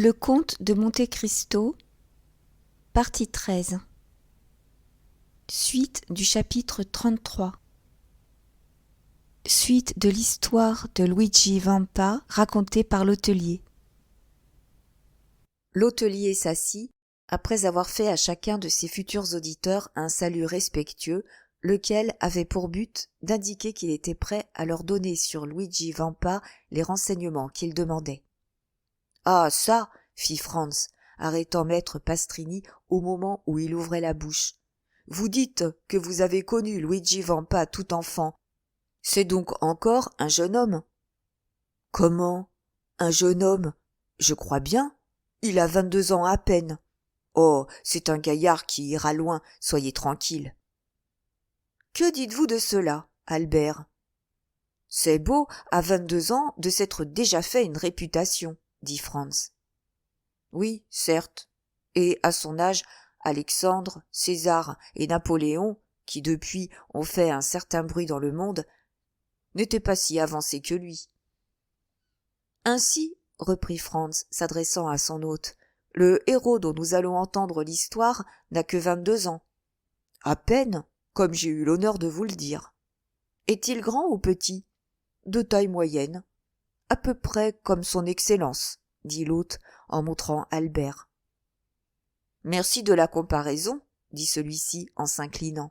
Le comte de Monte Cristo, partie 13. Suite du chapitre 33. Suite de l'histoire de Luigi Vampa racontée par l'hôtelier. L'hôtelier s'assit, après avoir fait à chacun de ses futurs auditeurs un salut respectueux, lequel avait pour but d'indiquer qu'il était prêt à leur donner sur Luigi Vampa les renseignements qu'ils demandaient. « Ah, ça !» fit Franz, arrêtant maître Pastrini au moment où il ouvrait la bouche. « Vous dites que vous avez connu Luigi Vampa tout enfant. C'est donc encore un jeune homme ?»« Comment ? Un jeune homme ? Je crois bien. Il a 22 ans à peine. Oh, c'est un gaillard qui ira loin, soyez tranquille. »« Que dites-vous de cela, Albert ? » ?»« C'est beau, à 22 ans, de s'être déjà fait une réputation, » dit Franz. « Oui, certes. Et à son âge, Alexandre, César et Napoléon, qui depuis ont fait un certain bruit dans le monde, n'étaient pas si avancés que lui. »« Ainsi, reprit Franz, s'adressant à son hôte, le héros dont nous allons entendre l'histoire n'a que 22 ans. À peine, comme j'ai eu l'honneur de vous le dire. Est-il grand ou petit ? De taille moyenne. À peu près comme son Excellence, dit l'hôte en montrant Albert. Merci de la comparaison, dit celui-ci en s'inclinant.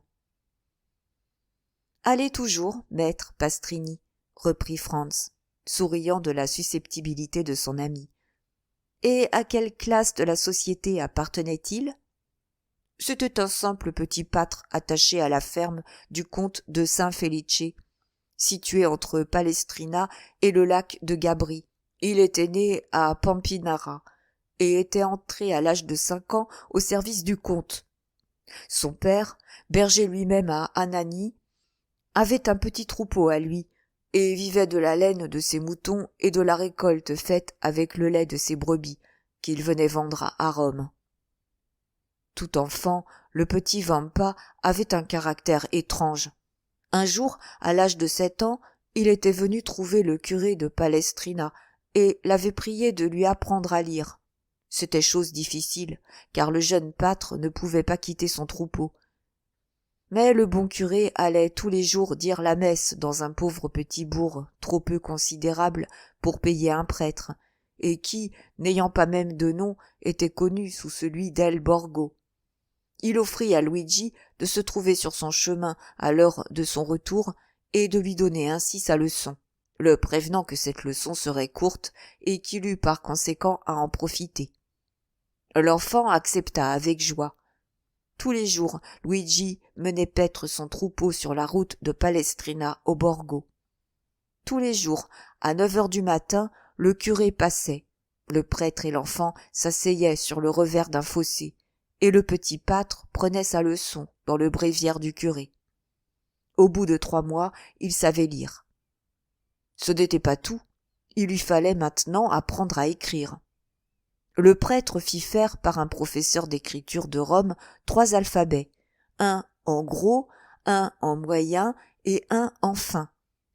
Allez toujours, maître Pastrini, reprit Franz, souriant de la susceptibilité de son ami. Et à quelle classe de la société appartenait-il ? C'était un simple petit pâtre attaché à la ferme du comte de Saint-Felice, situé entre Palestrina et le lac de Gabri. Il était né à Pampinara et était entré à l'âge de 5 ans au service du comte. Son père, berger lui-même à Anagni, avait un petit troupeau à lui et vivait de la laine de ses moutons et de la récolte faite avec le lait de ses brebis qu'il venait vendre à Rome. Tout enfant, le petit Vampa avait un caractère étrange. Un jour, à l'âge de 7 ans, il était venu trouver le curé de Palestrina et l'avait prié de lui apprendre à lire. C'était chose difficile, car le jeune pâtre ne pouvait pas quitter son troupeau. Mais le bon curé allait tous les jours dire la messe dans un pauvre petit bourg trop peu considérable pour payer un prêtre, et qui, n'ayant pas même de nom, était connu sous celui d'El Borgo. Il offrit à Luigi de se trouver sur son chemin à l'heure de son retour et de lui donner ainsi sa leçon, le prévenant que cette leçon serait courte et qu'il eût par conséquent à en profiter. L'enfant accepta avec joie. Tous les jours, Luigi menait paître son troupeau sur la route de Palestrina au Borgo. Tous les jours, à 9 heures du matin, le curé passait. Le prêtre et l'enfant s'asseyaient sur le revers d'un fossé, et le petit pâtre prenait sa leçon dans le bréviaire du curé. Au bout de 3 mois, il savait lire. Ce n'était pas tout, il lui fallait maintenant apprendre à écrire. Le prêtre fit faire par un professeur d'écriture de Rome 3 alphabets, un en gros, un en moyen et un en fin,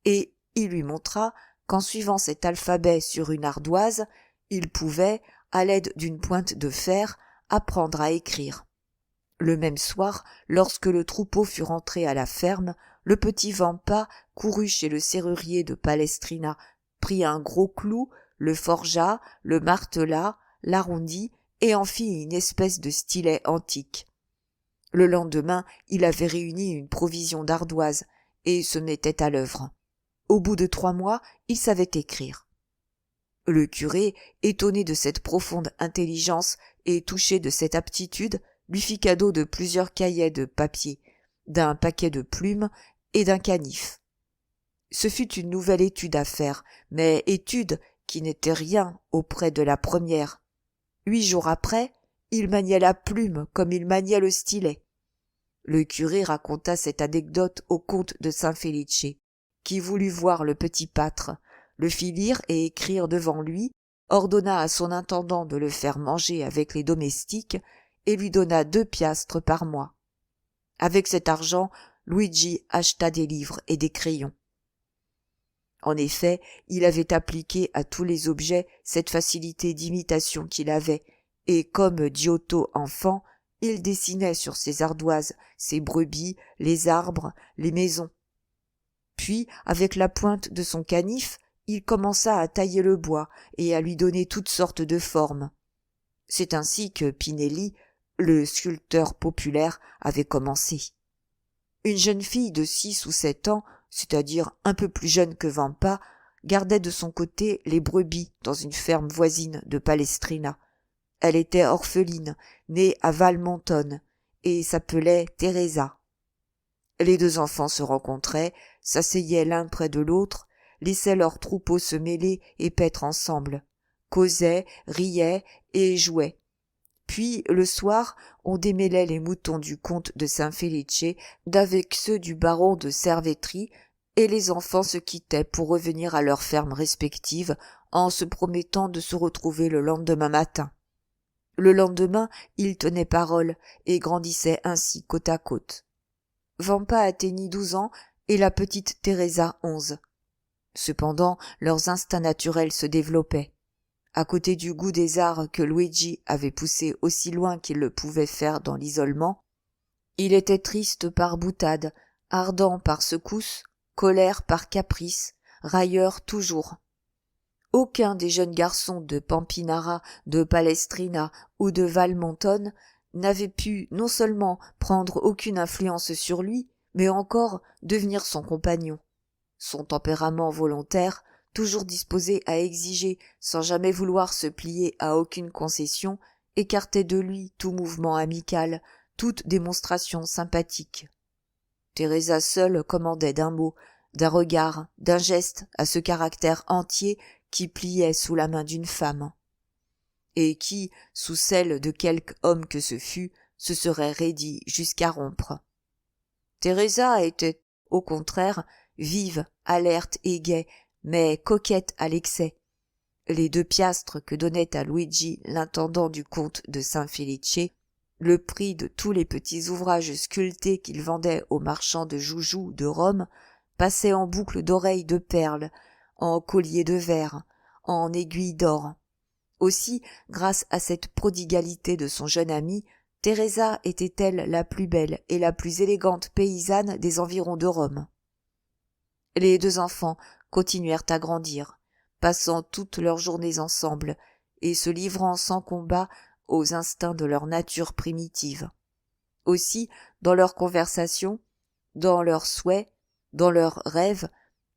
et il lui montra qu'en suivant cet alphabet sur une ardoise, il pouvait, à l'aide d'une pointe de fer, apprendre à écrire. Le même soir, lorsque le troupeau fut rentré à la ferme, le petit Vampa courut chez le serrurier de Palestrina, prit un gros clou, le forgea, le martela, l'arrondit et en fit une espèce de stylet antique. Le lendemain, il avait réuni une provision d'ardoises et se mettait à l'œuvre. Au bout de 3 mois, il savait écrire. Le curé, étonné de cette profonde intelligence et touché de cette aptitude, lui fit cadeau de plusieurs cahiers de papier, d'un paquet de plumes et d'un canif. Ce fut une nouvelle étude à faire, mais étude qui n'était rien auprès de la première. 8 jours après, il maniait la plume comme il maniait le stylet. Le curé raconta cette anecdote au comte de Saint-Felice, qui voulut voir le petit pâtre, le fit lire et écrire devant lui, ordonna à son intendant de le faire manger avec les domestiques et lui donna 2 piastres par mois. Avec cet argent, Luigi acheta des livres et des crayons. En effet, il avait appliqué à tous les objets cette facilité d'imitation qu'il avait, et comme Giotto enfant, il dessinait sur ses ardoises ses brebis, les arbres, les maisons. Puis, avec la pointe de son canif, il commença à tailler le bois et à lui donner toutes sortes de formes. C'est ainsi que Pinelli, le sculpteur populaire, avait commencé. Une jeune fille de 6 ou 7 ans, c'est-à-dire un peu plus jeune que Vampa, gardait de son côté les brebis dans une ferme voisine de Palestrina. Elle était orpheline, née à Valmontone, et s'appelait Teresa. Les deux enfants se rencontraient, s'asseyaient l'un près de l'autre, laissaient leurs troupeaux se mêler et paître ensemble, causaient, riaient et jouaient. Puis, le soir, on démêlait les moutons du comte de Saint-Felice d'avec ceux du baron de Cervetri, et les enfants se quittaient pour revenir à leurs fermes respectives en se promettant de se retrouver le lendemain matin. Le lendemain, ils tenaient parole et grandissaient ainsi côte à côte. Vampa atteignit 12 ans et la petite Teresa 11. Cependant, leurs instincts naturels se développaient. À côté du goût des arts que Luigi avait poussé aussi loin qu'il le pouvait faire dans l'isolement, il était triste par boutade, ardent par secousse, colère par caprice, railleur toujours. Aucun des jeunes garçons de Pampinara, de Palestrina ou de Valmontone n'avait pu non seulement prendre aucune influence sur lui, mais encore devenir son compagnon. Son tempérament volontaire, toujours disposé à exiger sans jamais vouloir se plier à aucune concession, écartait de lui tout mouvement amical, toute démonstration sympathique. Teresa seule commandait d'un mot, d'un regard, d'un geste à ce caractère entier qui pliait sous la main d'une femme, et qui, sous celle de quelque homme que ce fût, se serait raidi jusqu'à rompre. Teresa était, au contraire, vive, alerte et gaie, mais coquette à l'excès. Les 2 piastres que donnait à Luigi l'intendant du comte de Saint-Felice, le prix de tous les petits ouvrages sculptés qu'il vendait aux marchands de joujoux de Rome, passaient en boucles d'oreilles de perles, en colliers de verre, en aiguilles d'or. Aussi, grâce à cette prodigalité de son jeune ami, Teresa était-elle la plus belle et la plus élégante paysanne des environs de Rome. Les 2 enfants continuèrent à grandir, passant toutes leurs journées ensemble et se livrant sans combat aux instincts de leur nature primitive. Aussi, dans leurs conversations, dans leurs souhaits, dans leurs rêves,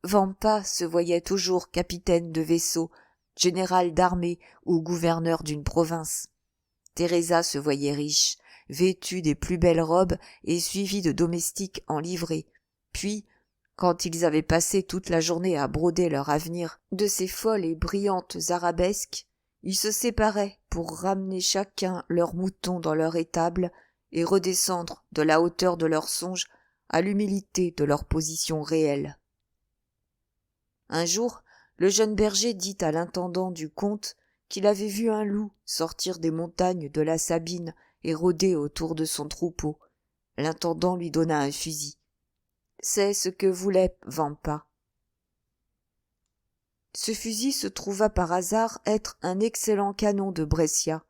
Vampa se voyait toujours capitaine de vaisseau, général d'armée ou gouverneur d'une province. Teresa se voyait riche, vêtue des plus belles robes et suivie de domestiques en livrée. Puis, quand ils avaient passé toute la journée à broder leur avenir de ces folles et brillantes arabesques, ils se séparaient pour ramener chacun leurs moutons dans leur étable et redescendre de la hauteur de leurs songes à l'humilité de leur position réelle. Un jour, le jeune berger dit à l'intendant du comte qu'il avait vu un loup sortir des montagnes de la Sabine et rôder autour de son troupeau. L'intendant lui donna un fusil. C'est ce que voulait Vampa. Ce fusil se trouva par hasard être un excellent canon de Brescia,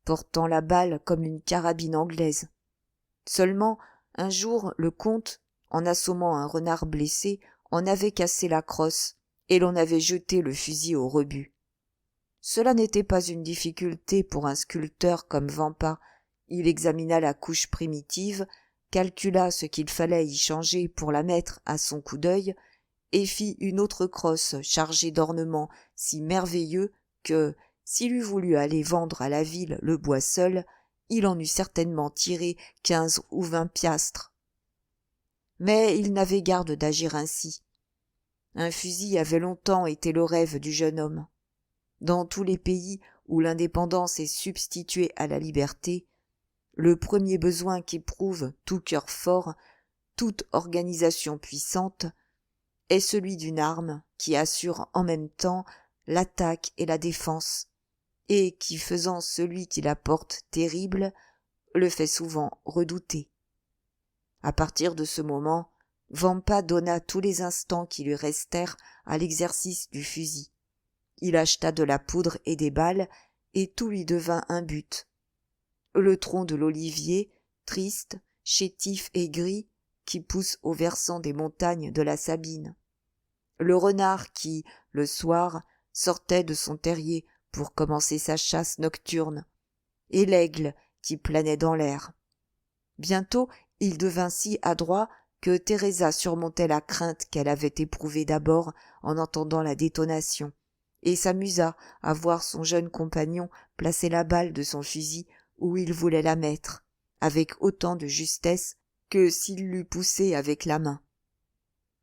portant la balle comme une carabine anglaise. Seulement, un jour, le comte, en assommant un renard blessé, en avait cassé la crosse, et l'on avait jeté le fusil au rebut. Cela n'était pas une difficulté pour un sculpteur comme Vampa. Il examina la couche primitive, calcula ce qu'il fallait y changer pour la mettre à son coup d'œil, et fit une autre crosse chargée d'ornements si merveilleux que, s'il eût voulu aller vendre à la ville le bois seul, il en eût certainement tiré 15 ou 20 piastres. Mais il n'avait garde d'agir ainsi. Un fusil avait longtemps été le rêve du jeune homme. Dans tous les pays où l'indépendance est substituée à la liberté, le premier besoin qu'éprouve tout cœur fort, toute organisation puissante, est celui d'une arme qui assure en même temps l'attaque et la défense, et qui, faisant celui qui la porte terrible, le fait souvent redouter. À partir de ce moment, Vampa donna tous les instants qui lui restèrent à l'exercice du fusil. Il acheta de la poudre et des balles, et tout lui devint un but. Le tronc de l'olivier, triste, chétif et gris, qui pousse au versant des montagnes de la Sabine. Le renard qui, le soir, sortait de son terrier pour commencer sa chasse nocturne, et l'aigle qui planait dans l'air. Bientôt il devint si adroit que Teresa surmontait la crainte qu'elle avait éprouvée d'abord en entendant la détonation, et s'amusa à voir son jeune compagnon placer la balle de son fusil où il voulait la mettre, avec autant de justesse que s'il l'eût poussée avec la main.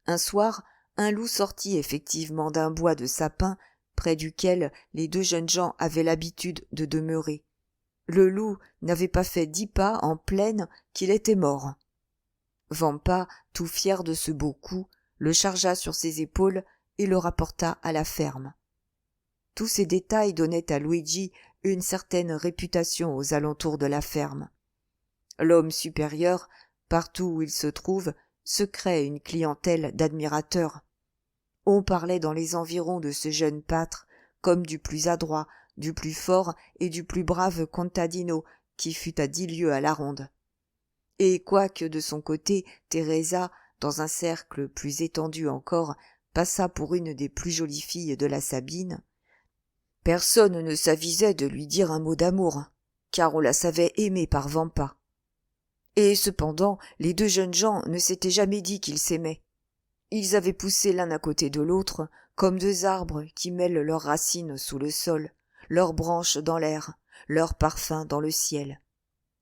Un soir, un loup sortit effectivement d'un bois de sapins près duquel les deux jeunes gens avaient l'habitude de demeurer. Le loup n'avait pas fait 10 pas en plaine qu'il était mort. Vampa, tout fier de ce beau coup, le chargea sur ses épaules et le rapporta à la ferme. Tous ces détails donnaient à Luigi une certaine réputation aux alentours de la ferme. L'homme supérieur, partout où il se trouve, se crée une clientèle d'admirateurs. On parlait dans les environs de ce jeune pâtre comme du plus adroit, du plus fort et du plus brave contadino qui fût à 10 lieues à la ronde. Et quoique de son côté Teresa, dans un cercle plus étendu encore, passât pour une des plus jolies filles de la Sabine, personne ne s'avisait de lui dire un mot d'amour, car on la savait aimée par Vampa. Et cependant, les deux jeunes gens ne s'étaient jamais dit qu'ils s'aimaient. Ils avaient poussé l'un à côté de l'autre, comme deux arbres qui mêlent leurs racines sous le sol, leurs branches dans l'air, leurs parfums dans le ciel.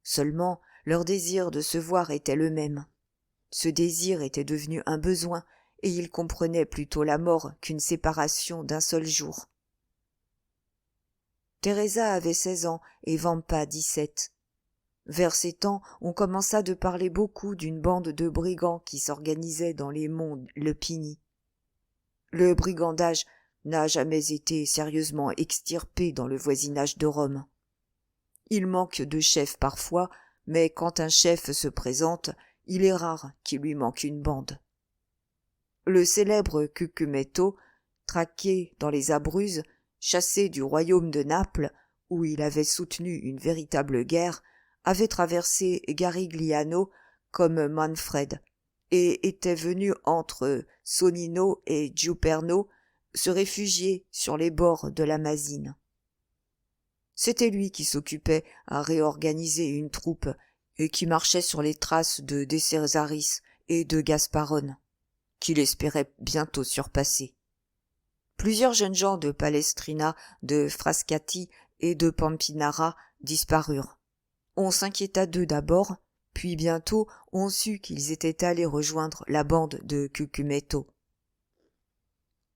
Seulement, leur désir de se voir était le même. Ce désir était devenu un besoin, et ils comprenaient plutôt la mort qu'une séparation d'un seul jour. Teresa avait 16 ans et Vampa 17. Vers ces temps, on commença de parler beaucoup d'une bande de brigands qui s'organisait dans les monts Lepini. Le brigandage n'a jamais été sérieusement extirpé dans le voisinage de Rome. Il manque de chefs parfois, mais quand un chef se présente, il est rare qu'il lui manque une bande. Le célèbre Cucumetto, traqué dans les Abruzzes, chassé du royaume de Naples, où il avait soutenu une véritable guerre, avait traversé Garigliano comme Manfred, et était venu entre Sonnino et Giuperno se réfugier sur les bords de la Masine. C'était lui qui s'occupait à réorganiser une troupe et qui marchait sur les traces de Decesaris et de Gasparone, qu'il espérait bientôt surpasser. Plusieurs jeunes gens de Palestrina, de Frascati et de Pampinara disparurent. On s'inquiéta d'eux d'abord, puis bientôt on sut qu'ils étaient allés rejoindre la bande de Cucumetto.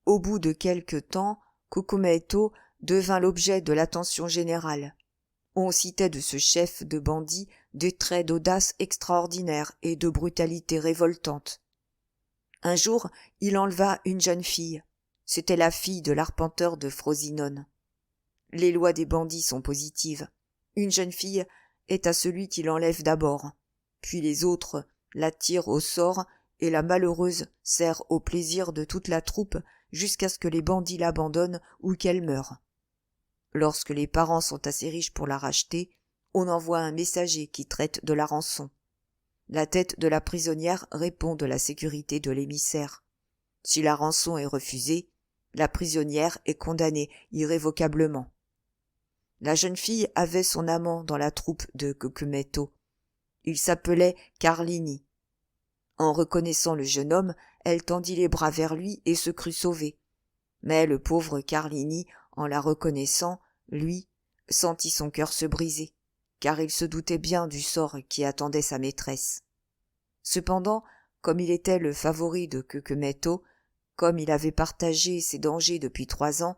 Au bout de quelque temps, Cucumetto devint l'objet de l'attention générale. On citait de ce chef de bandits des traits d'audace extraordinaires et de brutalité révoltante. Un jour, il enleva une jeune fille. C'était la fille de l'arpenteur de Frosinone. Les lois des bandits sont positives. Une jeune fille est à celui qui l'enlève d'abord, puis les autres la tirent au sort et la malheureuse sert au plaisir de toute la troupe jusqu'à ce que les bandits l'abandonnent ou qu'elle meure. Lorsque les parents sont assez riches pour la racheter, on envoie un messager qui traite de la rançon. La tête de la prisonnière répond de la sécurité de l'émissaire. Si la rançon est refusée, la prisonnière est condamnée irrévocablement. La jeune fille avait son amant dans la troupe de Cucumetto. Il s'appelait Carlini. En reconnaissant le jeune homme, elle tendit les bras vers lui et se crut sauvée. Mais le pauvre Carlini, en la reconnaissant, lui, sentit son cœur se briser, car il se doutait bien du sort qui attendait sa maîtresse. Cependant, comme il était le favori de Cucumetto, comme il avait partagé ses dangers depuis 3 ans,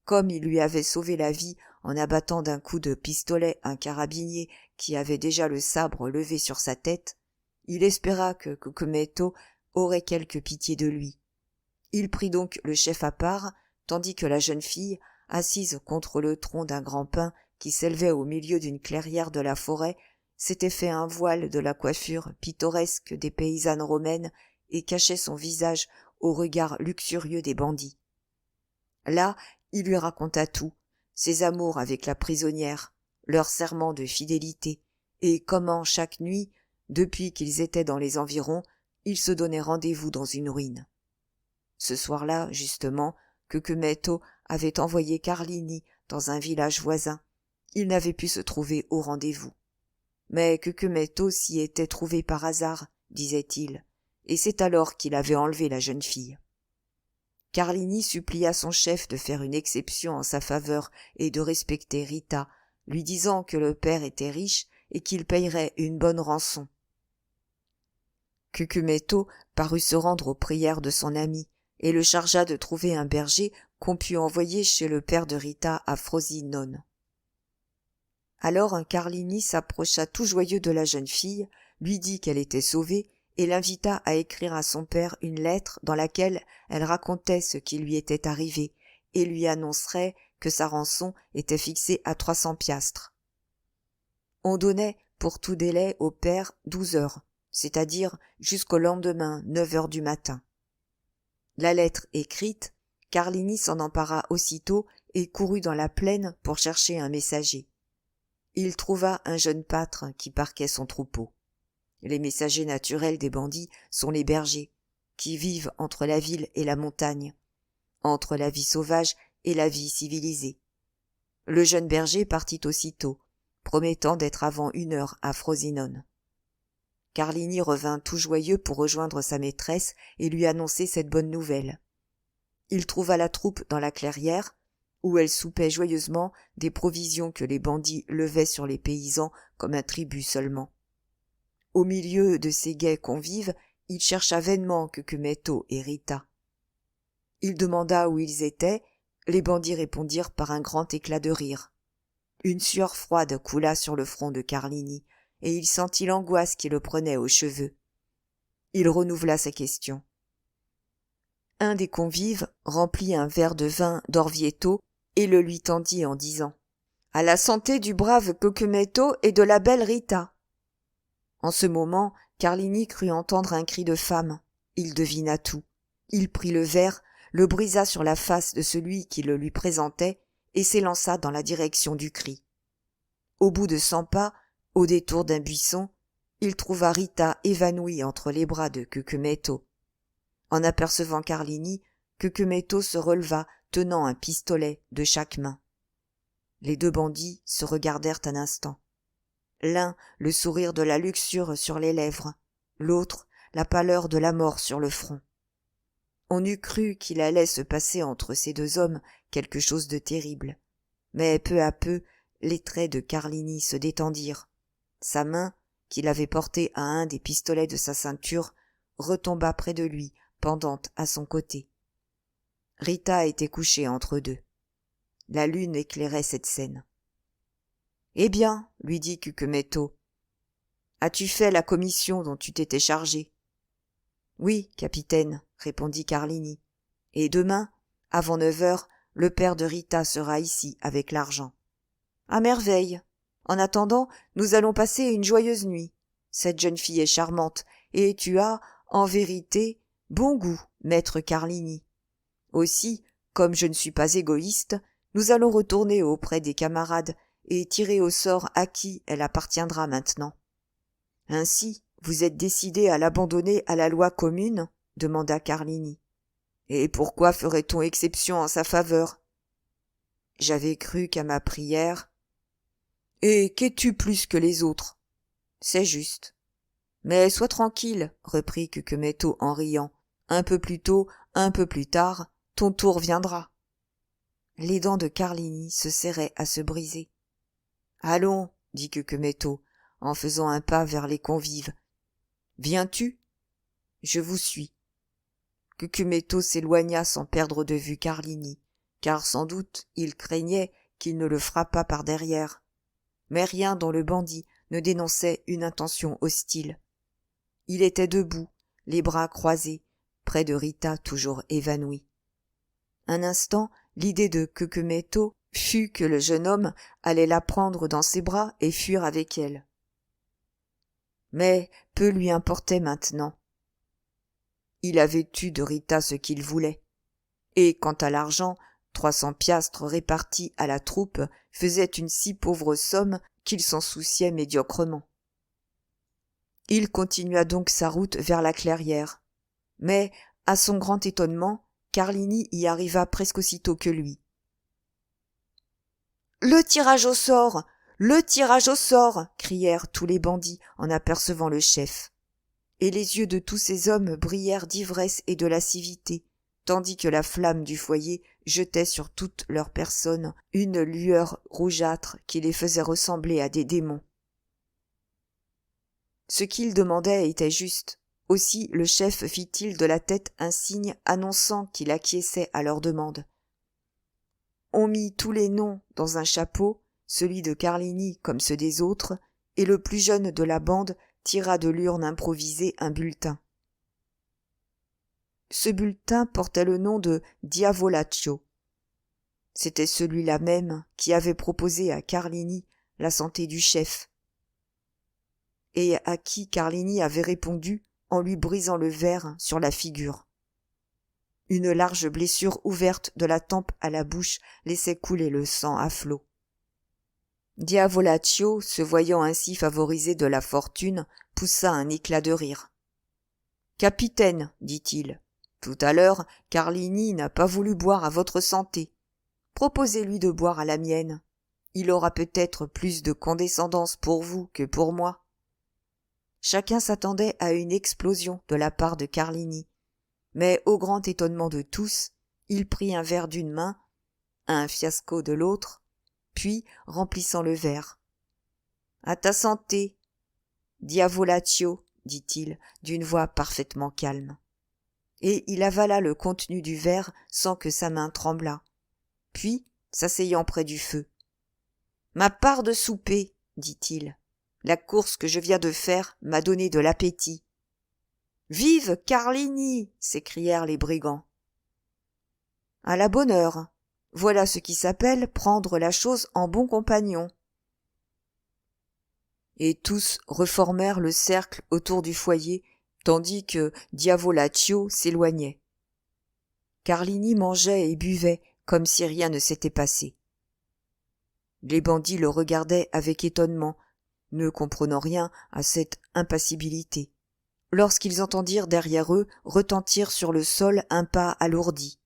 comme il lui avait sauvé la vie en abattant d'un coup de pistolet un carabinier qui avait déjà le sabre levé sur sa tête, il espéra que Cucumetto aurait quelque pitié de lui. Il prit donc le chef à part, tandis que la jeune fille, assise contre le tronc d'un grand pin qui s'élevait au milieu d'une clairière de la forêt, s'était fait un voile de la coiffure pittoresque des paysannes romaines et cachait son visage au regard luxurieux des bandits. Là, il lui raconta tout, ses amours avec la prisonnière, leurs serments de fidélité, et comment chaque nuit, depuis qu'ils étaient dans les environs, ils se donnaient rendez-vous dans une ruine. Ce soir-là, justement, Cucumetto avait envoyé Carlini dans un village voisin. Il n'avait pu se trouver au rendez-vous. Mais Cucumetto s'y était trouvé par hasard, disait-il, et c'est alors qu'il avait enlevé la jeune fille. Carlini supplia son chef de faire une exception en sa faveur et de respecter Rita, lui disant que le père était riche et qu'il payerait une bonne rançon. Cucumetto parut se rendre aux prières de son ami et le chargea de trouver un berger qu'on pût envoyer chez le père de Rita à Frosinone. Alors un Carlini s'approcha tout joyeux de la jeune fille, lui dit qu'elle était sauvée et l'invita à écrire à son père une lettre dans laquelle elle racontait ce qui lui était arrivé et lui annoncerait que sa rançon était fixée à 300 piastres. On donnait pour tout délai au père 12 heures, c'est-à-dire jusqu'au lendemain 9 heures du matin. La lettre écrite, Carlini s'en empara aussitôt et courut dans la plaine pour chercher un messager. Il trouva un jeune pâtre qui parquait son troupeau. Les messagers naturels des bandits sont les bergers, qui vivent entre la ville et la montagne, entre la vie sauvage et la vie civilisée. Le jeune berger partit aussitôt, promettant d'être avant 1 heure à Frosinone. Carlini revint tout joyeux pour rejoindre sa maîtresse et lui annoncer cette bonne nouvelle. Il trouva la troupe dans la clairière, où elle soupait joyeusement des provisions que les bandits levaient sur les paysans comme un tribut seulement. Au milieu de ces gais convives, il chercha vainement Cucumetto et Rita. Il demanda où ils étaient, les bandits répondirent par un grand éclat de rire. Une sueur froide coula sur le front de Carlini, et il sentit l'angoisse qui le prenait aux cheveux. Il renouvela sa question. Un des convives remplit un verre de vin d'Orvieto et le lui tendit en disant « À la santé du brave Cucumetto et de la belle Rita !» En ce moment, Carlini crut entendre un cri de femme. Il devina tout. Il prit le verre, le brisa sur la face de celui qui le lui présentait et s'élança dans la direction du cri. Au bout de 100 pas, au détour d'un buisson, il trouva Rita évanouie entre les bras de Cucumetto. En apercevant Carlini, Cucumetto se releva, tenant un pistolet de chaque main. Les deux bandits se regardèrent un instant. L'un, le sourire de la luxure sur les lèvres, l'autre, la pâleur de la mort sur le front. On eût cru qu'il allait se passer entre ces deux hommes quelque chose de terrible. Mais peu à peu, les traits de Carlini se détendirent. Sa main, qu'il avait portée à un des pistolets de sa ceinture, retomba près de lui, pendante à son côté. Rita était couchée entre eux deux. La lune éclairait cette scène. « Eh bien, lui dit Cucumetto, as-tu fait la commission dont tu t'étais chargé ?»« Oui, capitaine, répondit Carlini, et demain, avant 9 heures, le père de Rita sera ici avec l'argent. »« À merveille. En attendant, nous allons passer une joyeuse nuit. Cette jeune fille est charmante, et tu as, en vérité, bon goût, maître Carlini. Aussi, comme je ne suis pas égoïste, nous allons retourner auprès des camarades et tirer au sort à qui elle appartiendra maintenant. »« Ainsi, vous êtes décidé à l'abandonner à la loi commune ?» demanda Carlini. « Et pourquoi ferait-on exception en sa faveur ?»« J'avais cru qu'à ma prière... »« Et qu'es-tu plus que les autres ?»« C'est juste. »« Mais sois tranquille, reprit Cucumetto en riant. Un peu plus tôt, un peu plus tard, ton tour viendra. » Les dents de Carlini se serraient à se briser. « Allons, dit Cucumetto, en faisant un pas vers les convives. Viens-tu ? Je vous suis. Cucumetto s'éloigna sans perdre de vue Carlini, car sans doute il craignait qu'il ne le frappât par derrière. Mais rien dans le bandit ne dénonçait une intention hostile. Il était debout, les bras croisés, près de Rita toujours évanouie. Un instant, l'idée de Cucumetto fut que le jeune homme allait la prendre dans ses bras et fuir avec elle. Mais peu lui importait maintenant. il avait eu de Rita ce qu'il voulait. Et quant à l'argent, 300 piastres répartis à la troupe faisaient une si pauvre somme qu'il s'en souciait médiocrement. Il continua donc sa route vers la clairière. Mais, à son grand étonnement, Carlini y arriva presque aussitôt que lui. « Le tirage au sort! Le tirage au sort !» crièrent tous les bandits en apercevant le chef. Et les yeux de tous ces hommes brillèrent d'ivresse et de lascivité, tandis que la flamme du foyer jetait sur toute leur personne une lueur rougeâtre qui les faisait ressembler à des démons. Ce qu'ils demandaient était juste. Aussi le chef fit-il de la tête un signe annonçant qu'il acquiesçait à leur demande. On mit tous les noms dans un chapeau, celui de Carlini comme ceux des autres, et le plus jeune de la bande tira de l'urne improvisée un bulletin. Ce bulletin portait le nom de Diavolaccio. C'était celui-là même qui avait proposé à Carlini la santé du chef, et à qui Carlini avait répondu en lui brisant le verre sur la figure. Une large blessure ouverte de la tempe à la bouche laissait couler le sang à flots. Diavolaccio, se voyant ainsi favorisé de la fortune, poussa un éclat de rire. « Capitaine, dit-il, tout à l'heure, Carlini n'a pas voulu boire à votre santé. Proposez-lui de boire à la mienne. Il aura peut-être plus de condescendance pour vous que pour moi. » Chacun s'attendait à une explosion de la part de Carlini, mais au grand étonnement de tous, il prit un verre d'une main, un fiasco de l'autre, puis, remplissant le verre. « À ta santé, Diavolaccio, dit-il, d'une voix parfaitement calme. Et il avala le contenu du verre sans que sa main tremblât. Puis, s'asseyant près du feu. « Ma part de souper, dit-il. La course que je viens de faire m'a donné de l'appétit. »« Vive Carlini !» s'écrièrent les brigands. « À la bonne heure. Voilà ce qui s'appelle prendre la chose en bon compagnon. » Et tous reformèrent le cercle autour du foyer, tandis que Diavolaccio s'éloignait. Carlini mangeait et buvait comme si rien ne s'était passé. Les bandits le regardaient avec étonnement, ne comprenant rien à cette impassibilité, lorsqu'ils entendirent derrière eux retentir sur le sol un pas alourdi.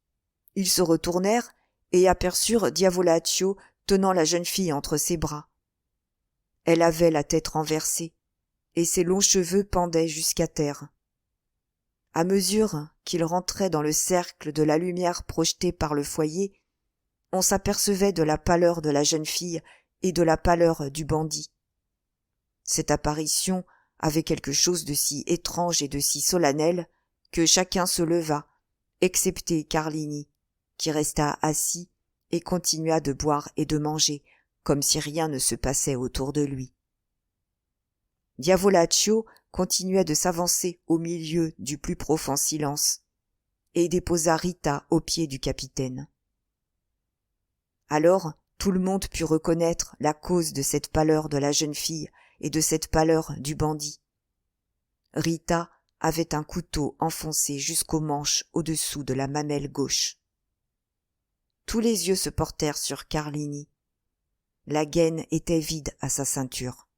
Ils se retournèrent et aperçurent Diavolaccio tenant la jeune fille entre ses bras. Elle avait la tête renversée, et ses longs cheveux pendaient jusqu'à terre. À mesure qu'ils rentraient dans le cercle de la lumière projetée par le foyer, on s'apercevait de la pâleur de la jeune fille et de la pâleur du bandit. Cette apparition avait quelque chose de si étrange et de si solennel que chacun se leva, excepté Carlini, qui resta assis et continua de boire et de manger, comme si rien ne se passait autour de lui. Diavolaccio continuait de s'avancer au milieu du plus profond silence, et déposa Rita aux pieds du capitaine. Alors tout le monde put reconnaître la cause de cette pâleur de la jeune fille et de cette pâleur du bandit. Rita avait un couteau enfoncé jusqu'au manche au-dessous de la mamelle gauche. Tous les yeux se portèrent sur Carlini. La gaine était vide à sa ceinture.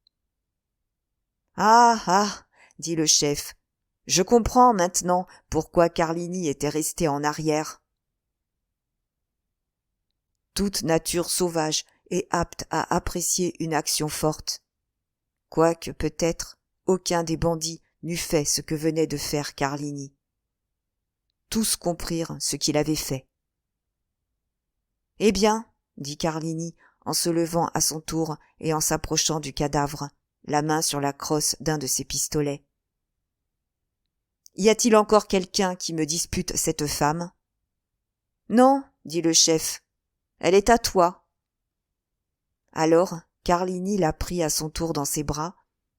« Ah, ah !» dit le chef. « Je comprends maintenant pourquoi Carlini était resté en arrière. » Toute nature sauvage est apte à apprécier une action forte. Quoique, peut-être, aucun des bandits n'eût fait ce que venait de faire Carlini. Tous comprirent ce qu'il avait fait. « Eh bien, dit Carlini, en se levant à son tour et en s'approchant du cadavre, la main sur la crosse d'un de ses pistolets. « Y a-t-il encore quelqu'un qui me dispute cette femme ?»« Non, dit le chef, elle est à toi. » Alors Carlini la prit à son tour dans ses bras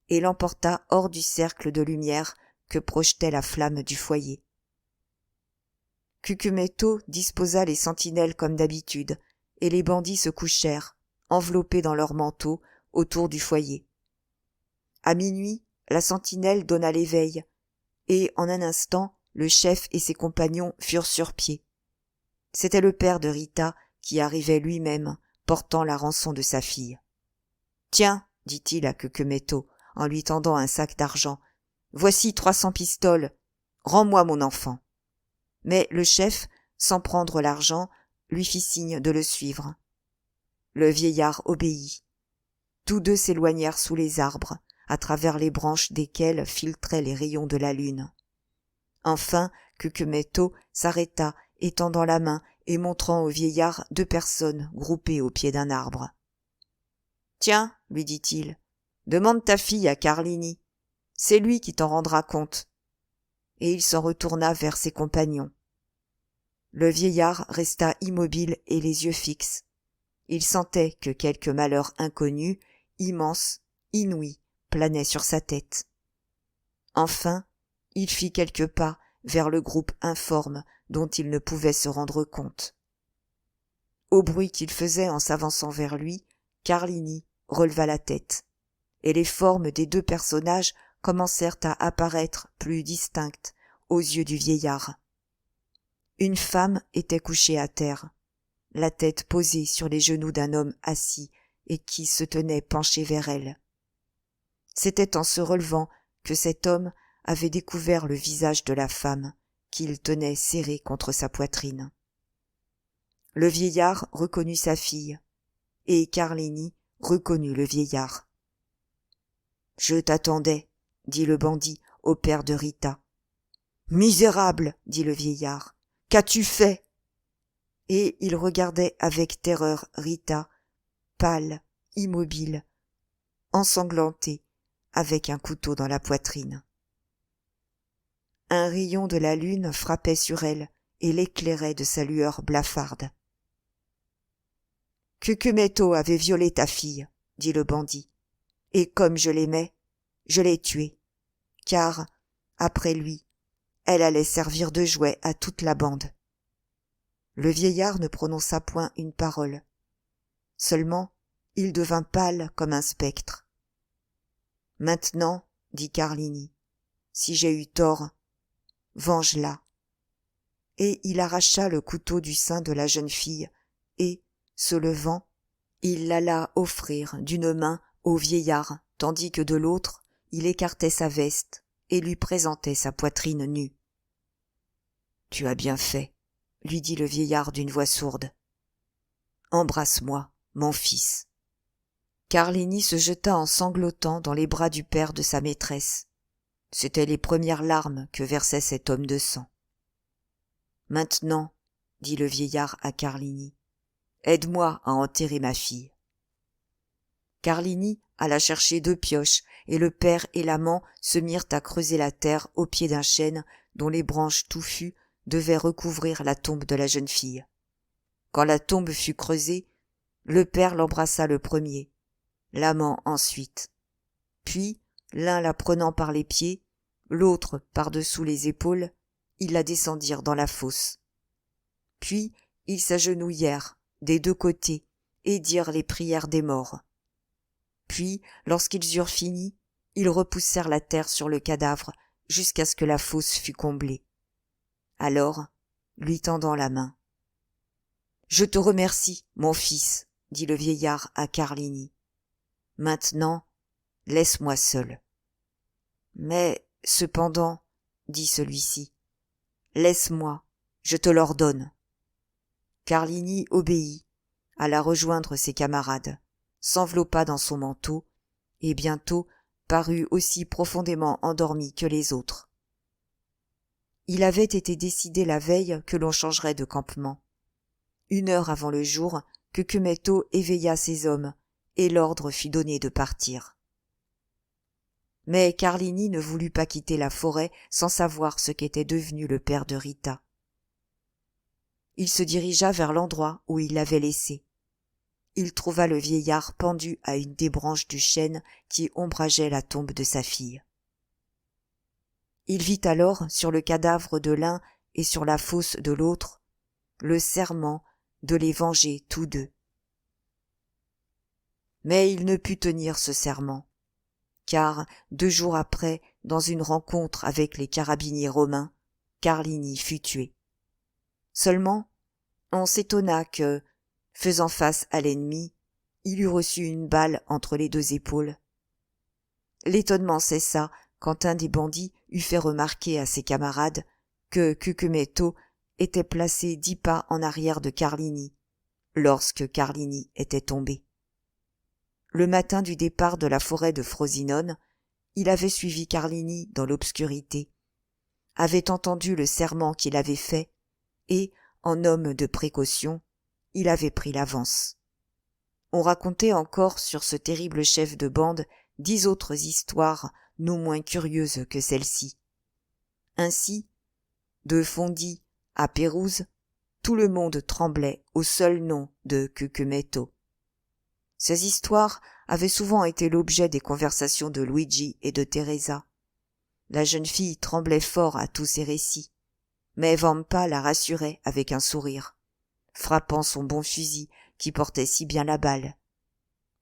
et l'emporta hors du cercle de lumière que projetait la flamme du foyer. Cucumetto disposa les sentinelles comme d'habitude, et les bandits se couchèrent, enveloppés dans leurs manteaux, autour du foyer. À minuit, la sentinelle donna l'éveil, et en un instant, le chef et ses compagnons furent sur pied. C'était le père de Rita qui arrivait lui-même, portant la rançon de sa fille. « Tiens, dit-il à Cucumetto, en lui tendant un sac d'argent, voici 300 pistoles. Rends-moi mon enfant. » Mais le chef, sans prendre l'argent, lui fit signe de le suivre. Le vieillard obéit. Tous deux s'éloignèrent sous les arbres, à travers les branches desquels filtraient les rayons de la lune. Enfin, Cucumetto s'arrêta, étendant la main et montrant au vieillard 2 personnes groupées au pied d'un arbre. « Tiens, lui dit-il, demande ta fille à Carlini. C'est lui qui t'en rendra compte. » Et il s'en retourna vers ses compagnons. Le vieillard resta immobile et les yeux fixes. Il sentait que quelque malheur inconnu, immense, inouï, planait sur sa tête. Enfin, il fit quelques pas vers le groupe informe dont il ne pouvait se rendre compte. Au bruit qu'il faisait en s'avançant vers lui, Carlini releva la tête, et les formes des 2 personnages commencèrent à apparaître plus distinctes aux yeux du vieillard. Une femme était couchée à terre, la tête posée sur les genoux d'un homme assis et qui se tenait penché vers elle. C'était en se relevant que cet homme avait découvert le visage de la femme, qu'il tenait serré contre sa poitrine. Le vieillard reconnut sa fille, et Carlini reconnut le vieillard. « Je t'attendais, » dit le bandit au père de Rita. « Misérable, » dit le vieillard, « qu'as-tu fait ?» Et il regardait avec terreur Rita, pâle, immobile, ensanglantée, avec un couteau dans la poitrine. Un rayon de la lune frappait sur elle et l'éclairait de sa lueur blafarde. « Cucumetto avait violé ta fille, » dit le bandit, « et comme je l'aimais, je l'ai tuée, car, après lui, elle allait servir de jouet à toute la bande. » Le vieillard ne prononça point une parole. Seulement, il devint pâle comme un spectre. « Maintenant, » dit Carlini, « si j'ai eu tort, venge-la. » Et il arracha le couteau du sein de la jeune fille, et, se levant, il l'alla offrir d'une main au vieillard, tandis que de l'autre, il écartait sa veste et lui présentait sa poitrine nue. « Tu as bien fait, » lui dit le vieillard d'une voix sourde. « Embrasse-moi, mon fils. » Carlini se jeta en sanglotant dans les bras du père de sa maîtresse. C'étaient les premières larmes que versait cet homme de sang. « Maintenant, » dit le vieillard à Carlini, « aide-moi à enterrer ma fille. » Carlini alla chercher 2 pioches, et le père et l'amant se mirent à creuser la terre au pied d'un chêne dont les branches touffues devaient recouvrir la tombe de la jeune fille. Quand la tombe fut creusée, le père l'embrassa le premier, l'amant ensuite. Puis, l'un la prenant par les pieds, l'autre par-dessous les épaules, ils la descendirent dans la fosse. Puis, ils s'agenouillèrent des 2 côtés et dirent les prières des morts. Puis, lorsqu'ils eurent fini, ils repoussèrent la terre sur le cadavre jusqu'à ce que la fosse fût comblée. Alors, lui tendant la main. « Je te remercie, mon fils, » dit le vieillard à Carlini. « Maintenant, laisse-moi seul. »« Mais, cependant, » dit celui-ci, « laisse-moi, je te l'ordonne. » Carlini obéit, alla rejoindre ses camarades, s'enveloppa dans son manteau, et bientôt parut aussi profondément endormi que les autres. Il avait été décidé la veille que l'on changerait de campement. 1 heure avant le jour, Cucumetto éveilla ses hommes, et l'ordre fut donné de partir. Mais Carlini ne voulut pas quitter la forêt sans savoir ce qu'était devenu le père de Rita. Il se dirigea vers l'endroit où il l'avait laissé. Il trouva le vieillard pendu à une des branches du chêne qui ombrageait la tombe de sa fille. Il vit alors sur le cadavre de l'un et sur la fosse de l'autre le serment de les venger tous 2. Mais il ne put tenir ce serment, car 2 jours après, dans une rencontre avec les carabiniers romains, Carlini fut tué. Seulement, on s'étonna que, faisant face à l'ennemi, il eût reçu une balle entre les 2 épaules. L'étonnement cessa quand un des bandits eut fait remarquer à ses camarades que Cucumetto était placé 10 pas en arrière de Carlini, lorsque Carlini était tombé. Le matin du départ de la forêt de Frosinone, il avait suivi Carlini dans l'obscurité, avait entendu le serment qu'il avait fait, et, en homme de précaution, il avait pris l'avance. On racontait encore sur ce terrible chef de bande 10 autres histoires non moins curieuses que celle-ci. Ainsi, de Fondi à Pérouse, tout le monde tremblait au seul nom de Cucumetto. Ces histoires avaient souvent été l'objet des conversations de Luigi et de Teresa. La jeune fille tremblait fort à tous ces récits, mais Vampa la rassurait avec un sourire, frappant son bon fusil qui portait si bien la balle.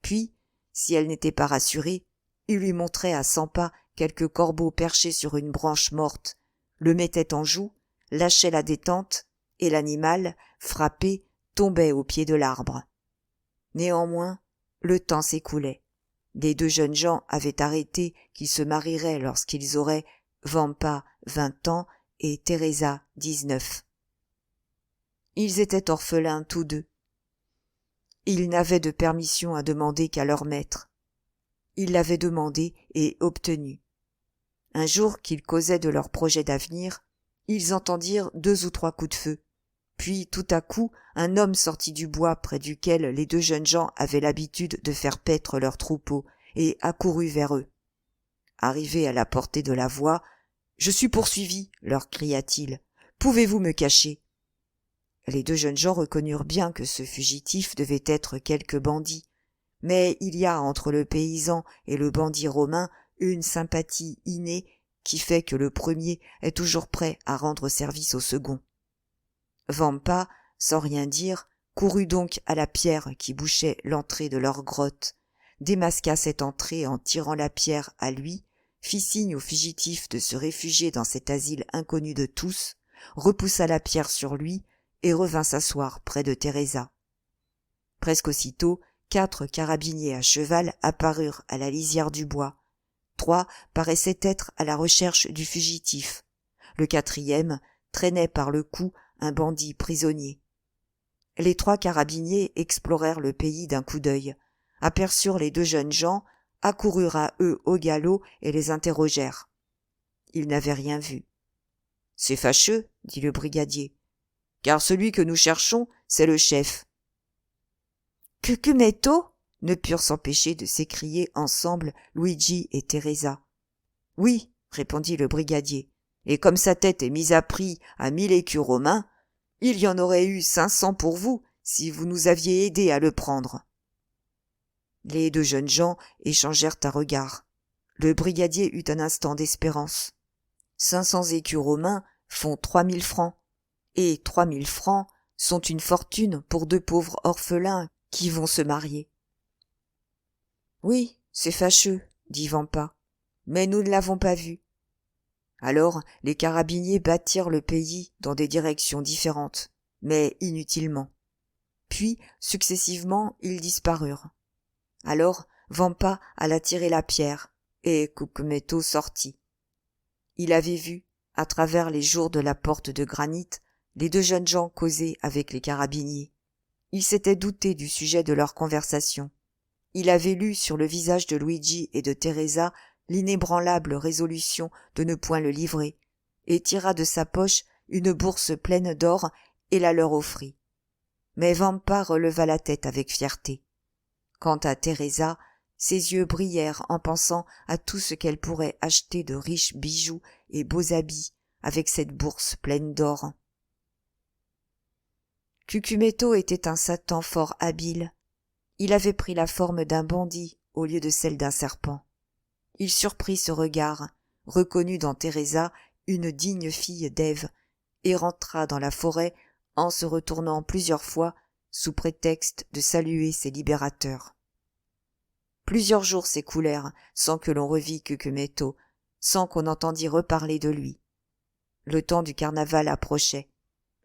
Puis, si elle n'était pas rassurée, il lui montrait à 100 pas quelques corbeaux perchés sur une branche morte, le mettait en joue, lâchait la détente, et l'animal, frappé, tombait au pied de l'arbre. Néanmoins, le temps s'écoulait. Les 2 jeunes gens avaient arrêté qu'ils se marieraient lorsqu'ils auraient, Vampa 20 ans et Teresa 19. Ils étaient orphelins tous 2. Ils n'avaient de permission à demander qu'à leur maître. Ils l'avaient demandé et obtenu. Un jour qu'ils causaient de leurs projets d'avenir, ils entendirent 2 ou 3 coups de feu. Puis, tout à coup, un homme sortit du bois près duquel les 2 jeunes gens avaient l'habitude de faire paître leurs troupeaux, et accourut vers eux. Arrivé à la portée de la voix, « Je suis poursuivi » leur cria-t-il. « Pouvez-vous me cacher ?» Les 2 jeunes gens reconnurent bien que ce fugitif devait être quelque bandit, mais il y a entre le paysan et le bandit romain une sympathie innée qui fait que le premier est toujours prêt à rendre service au second. Vampa, sans rien dire, courut donc à la pierre qui bouchait l'entrée de leur grotte, démasqua cette entrée en tirant la pierre à lui, fit signe au fugitif de se réfugier dans cet asile inconnu de tous, repoussa la pierre sur lui et revint s'asseoir près de Teresa. Presque aussitôt, 4 carabiniers à cheval apparurent à la lisière du bois. 3 paraissaient être à la recherche du fugitif. Le 4e traînait par le cou un bandit prisonnier. Les 3 carabiniers explorèrent le pays d'un coup d'œil, aperçurent les 2 jeunes gens, accoururent à eux au galop et les interrogèrent. Ils n'avaient rien vu. « C'est fâcheux, dit le brigadier, car celui que nous cherchons, c'est le chef. » Cucumetto ne purent s'empêcher de s'écrier ensemble Luigi et Teresa. « Oui, répondit le brigadier, et comme sa tête est mise à prix à 1000 écus romains, il y en aurait eu 500 pour vous si vous nous aviez aidés à le prendre. » Les 2 jeunes gens échangèrent un regard. Le brigadier eut un instant d'espérance. 500 écus romains font 3000 francs, et 3000 francs sont une fortune pour 2 pauvres orphelins qui vont se marier. « Oui, c'est fâcheux, dit Vampa, mais nous ne l'avons pas vu. » Alors les carabiniers battirent le pays dans des directions différentes, mais inutilement. Puis, successivement, ils disparurent. Alors Vampa alla tirer la pierre, et Cucumetto sortit. Il avait vu, à travers les jours de la porte de granit, les 2 jeunes gens causer avec les carabiniers. Il s'était douté du sujet de leur conversation. Il avait lu sur le visage de Luigi et de Teresa l'inébranlable résolution de ne point le livrer, et tira de sa poche une bourse pleine d'or et la leur offrit. Mais Vampa releva la tête avec fierté. Quant à Teresa, ses yeux brillèrent en pensant à tout ce qu'elle pourrait acheter de riches bijoux et beaux habits avec cette bourse pleine d'or. Cucumetto était un Satan fort habile. Il avait pris la forme d'un bandit au lieu de celle d'un serpent. Il surprit ce regard, reconnut dans Teresa une digne fille d'Ève, et rentra dans la forêt en se retournant plusieurs fois sous prétexte de saluer ses libérateurs. Plusieurs jours s'écoulèrent sans que l'on revît Cucumetto, sans qu'on entendît reparler de lui. Le temps du carnaval approchait.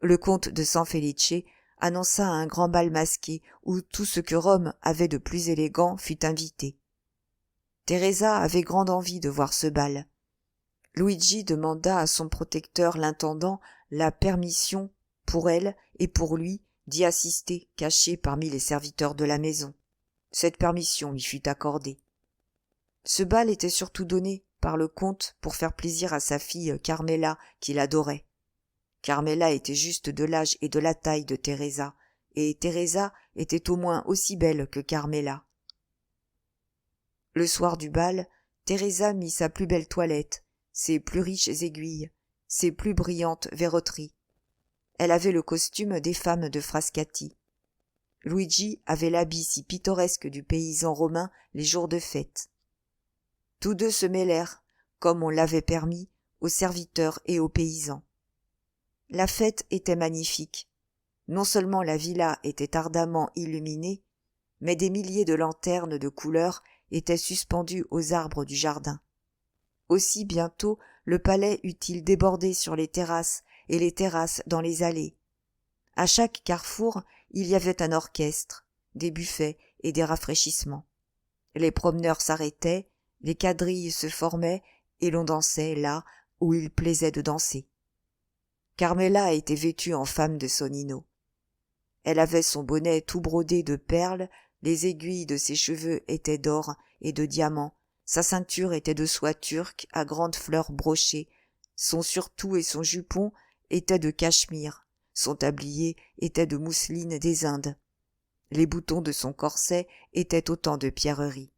Le comte de San Felice annonça un grand bal masqué où tout ce que Rome avait de plus élégant fut invité. Teresa avait grande envie de voir ce bal. Luigi demanda à son protecteur l'intendant la permission pour elle et pour lui d'y assister, caché parmi les serviteurs de la maison. Cette permission lui fut accordée. Ce bal était surtout donné par le comte pour faire plaisir à sa fille Carmela, qu'il adorait. Carmela était juste de l'âge et de la taille de Teresa, et Teresa était au moins aussi belle que Carmela. Le soir du bal, Teresa mit sa plus belle toilette, ses plus riches aiguilles, ses plus brillantes verroteries. Elle avait le costume des femmes de Frascati. Luigi avait l'habit si pittoresque du paysan romain les jours de fête. Tous deux se mêlèrent, comme on l'avait permis, aux serviteurs et aux paysans. La fête était magnifique. Non seulement la villa était ardemment illuminée, mais des milliers de lanternes de couleur étaient suspendues aux arbres du jardin. Aussi bientôt le palais eut-il débordé sur les terrasses et les terrasses dans les allées. À chaque carrefour, il y avait un orchestre, des buffets et des rafraîchissements. Les promeneurs s'arrêtaient, les quadrilles se formaient et l'on dansait là où il plaisait de danser. Carmela était vêtue en femme de Sonnino. Elle avait son bonnet tout brodé de perles, les aiguilles de ses cheveux étaient d'or et de diamants, sa ceinture était de soie turque à grandes fleurs brochées, son surtout et son jupon étaient de cachemire, son tablier était de mousseline des Indes. Les boutons de son corset étaient autant de pierreries.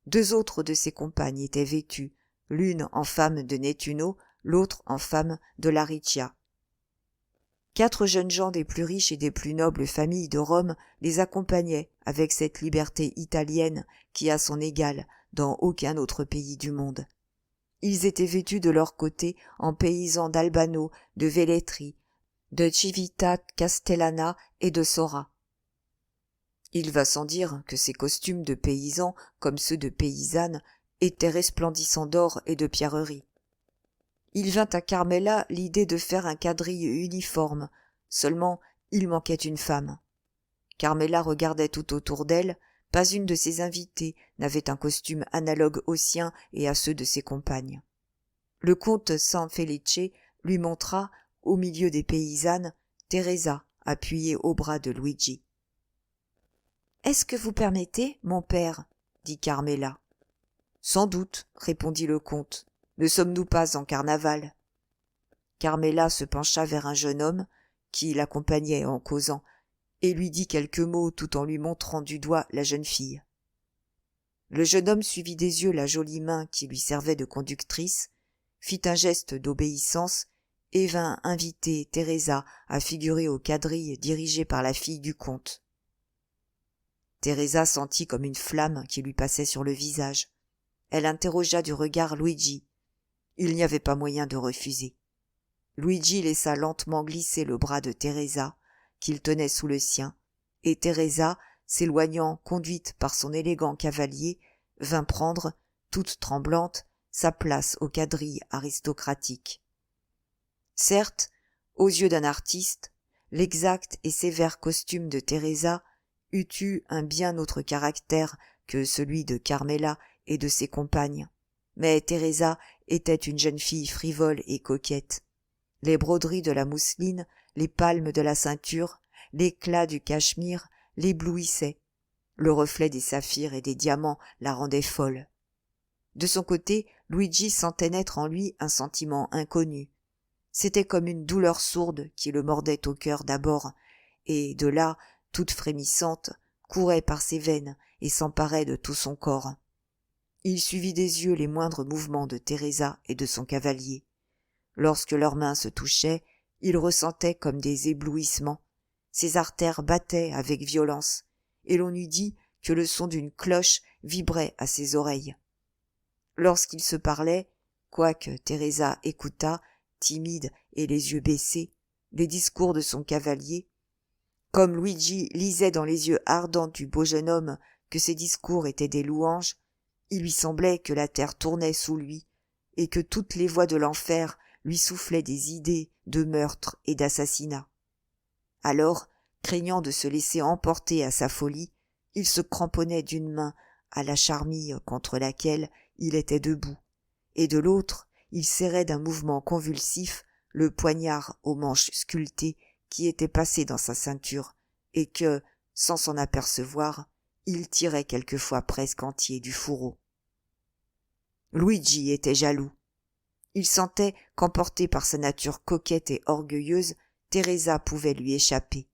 Deux autres de ses compagnes étaient vêtues, l'une en femme de Nettuno, l'autre en femme de Laricia. 4 jeunes gens des plus riches et des plus nobles familles de Rome les accompagnaient avec cette liberté italienne qui a son égale dans aucun autre pays du monde. Ils étaient vêtus de leur côté en paysans d'Albano, de Velletri, de Civita Castellana et de Sora. Il va sans dire que ces costumes de paysans, comme ceux de paysannes, étaient resplendissants d'or et de pierreries. Il vint à Carmela l'idée de faire un quadrille uniforme, seulement il manquait une femme. Carmela regardait tout autour d'elle, pas une de ses invitées n'avait un costume analogue au sien et à ceux de ses compagnes. Le comte San Felice lui montra, au milieu des paysannes, Teresa appuyée au bras de Luigi. « Est-ce que vous permettez, mon père ?» dit Carmela. « Sans doute, » répondit le comte. « Ne sommes-nous pas en carnaval ?» Carmela se pencha vers un jeune homme qui l'accompagnait en causant et lui dit quelques mots tout en lui montrant du doigt la jeune fille. Le jeune homme suivit des yeux la jolie main qui lui servait de conductrice, fit un geste d'obéissance et vint inviter Teresa à figurer au quadrille dirigé par la fille du comte. Teresa sentit comme une flamme qui lui passait sur le visage. Elle interrogea du regard Luigi. Il n'y avait pas moyen de refuser. Luigi laissa lentement glisser le bras de Teresa, qu'il tenait sous le sien, et Teresa, s'éloignant conduite par son élégant cavalier, vint prendre, toute tremblante, sa place au quadrille aristocratique. Certes, aux yeux d'un artiste, l'exact et sévère costume de Teresa eût eu un bien autre caractère que celui de Carmela et de ses compagnes. Mais Teresa était une jeune fille frivole et coquette. Les broderies de la mousseline, les palmes de la ceinture, l'éclat du cachemire l'éblouissaient. Le reflet des saphirs et des diamants la rendait folle. De son côté, Luigi sentait naître en lui un sentiment inconnu. C'était comme une douleur sourde qui le mordait au cœur d'abord, et de là, toute frémissante, courait par ses veines et s'emparait de tout son corps. Il suivit des yeux les moindres mouvements de Teresa et de son cavalier. Lorsque leurs mains se touchaient, il ressentait comme des éblouissements. Ses artères battaient avec violence, et l'on eût dit que le son d'une cloche vibrait à ses oreilles. Lorsqu'ils se parlaient, quoique Teresa écoutât, timide et les yeux baissés, les discours de son cavalier, comme Luigi lisait dans les yeux ardents du beau jeune homme que ces discours étaient des louanges, il lui semblait que la terre tournait sous lui, et que toutes les voix de l'enfer lui soufflait des idées de meurtre et d'assassinat. Alors, craignant de se laisser emporter à sa folie, il se cramponnait d'une main à la charmille contre laquelle il était debout, et de l'autre, il serrait d'un mouvement convulsif le poignard aux manches sculptées qui était passé dans sa ceinture et que, sans s'en apercevoir, il tirait quelquefois presque entier du fourreau. Luigi était jaloux. Il sentait qu'emporté par sa nature coquette et orgueilleuse, Teresa pouvait lui échapper.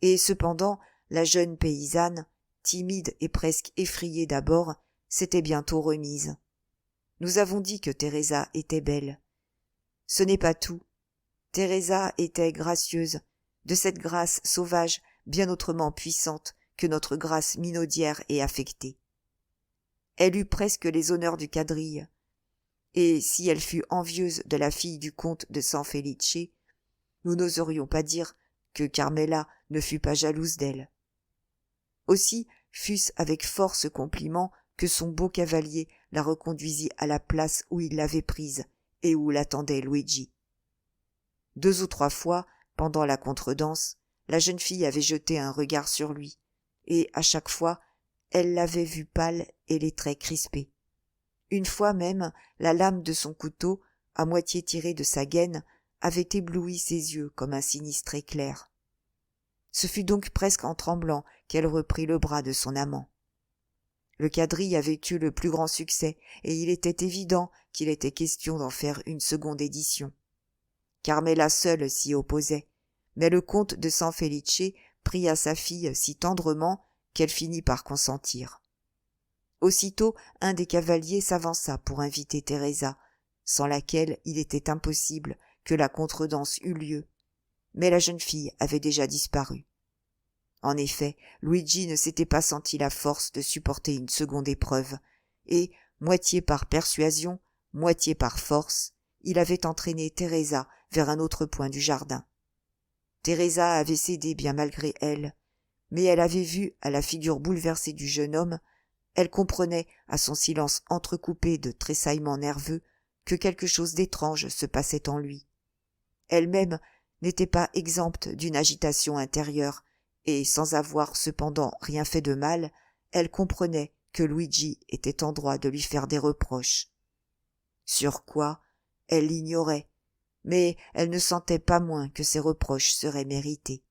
Et cependant, la jeune paysanne, timide et presque effrayée d'abord, s'était bientôt remise. Nous avons dit que Teresa était belle. Ce n'est pas tout. Teresa était gracieuse, de cette grâce sauvage bien autrement puissante que notre grâce minaudière et affectée. Elle eut presque les honneurs du quadrille, et si elle fut envieuse de la fille du comte de San Felice, nous n'oserions pas dire que Carmela ne fut pas jalouse d'elle. Aussi fut-ce avec force compliment que son beau cavalier la reconduisit à la place où il l'avait prise et où l'attendait Luigi. 2 ou 3 fois, pendant la contredanse, la jeune fille avait jeté un regard sur lui, et à chaque fois, elle l'avait vu pâle et les traits crispés. Une fois même, la lame de son couteau, à moitié tirée de sa gaine, avait ébloui ses yeux comme un sinistre éclair. Ce fut donc presque en tremblant qu'elle reprit le bras de son amant. Le quadrille avait eu le plus grand succès, et il était évident qu'il était question d'en faire une seconde édition. Carmela seule s'y opposait, mais le comte de San Felice pria sa fille si tendrement qu'elle finit par consentir. Aussitôt, un des cavaliers s'avança pour inviter Teresa, sans laquelle il était impossible que la contredanse eût lieu, mais la jeune fille avait déjà disparu. En effet, Luigi ne s'était pas senti la force de supporter une seconde épreuve, et, moitié par persuasion, moitié par force, il avait entraîné Teresa vers un autre point du jardin. Teresa avait cédé bien malgré elle, mais elle avait vu à la figure bouleversée du jeune homme, elle comprenait à son silence entrecoupé de tressaillements nerveux que quelque chose d'étrange se passait en lui. Elle-même n'était pas exempte d'une agitation intérieure, et sans avoir cependant rien fait de mal, elle comprenait que Luigi était en droit de lui faire des reproches. Sur quoi, elle l'ignorait, mais elle ne sentait pas moins que ces reproches seraient mérités.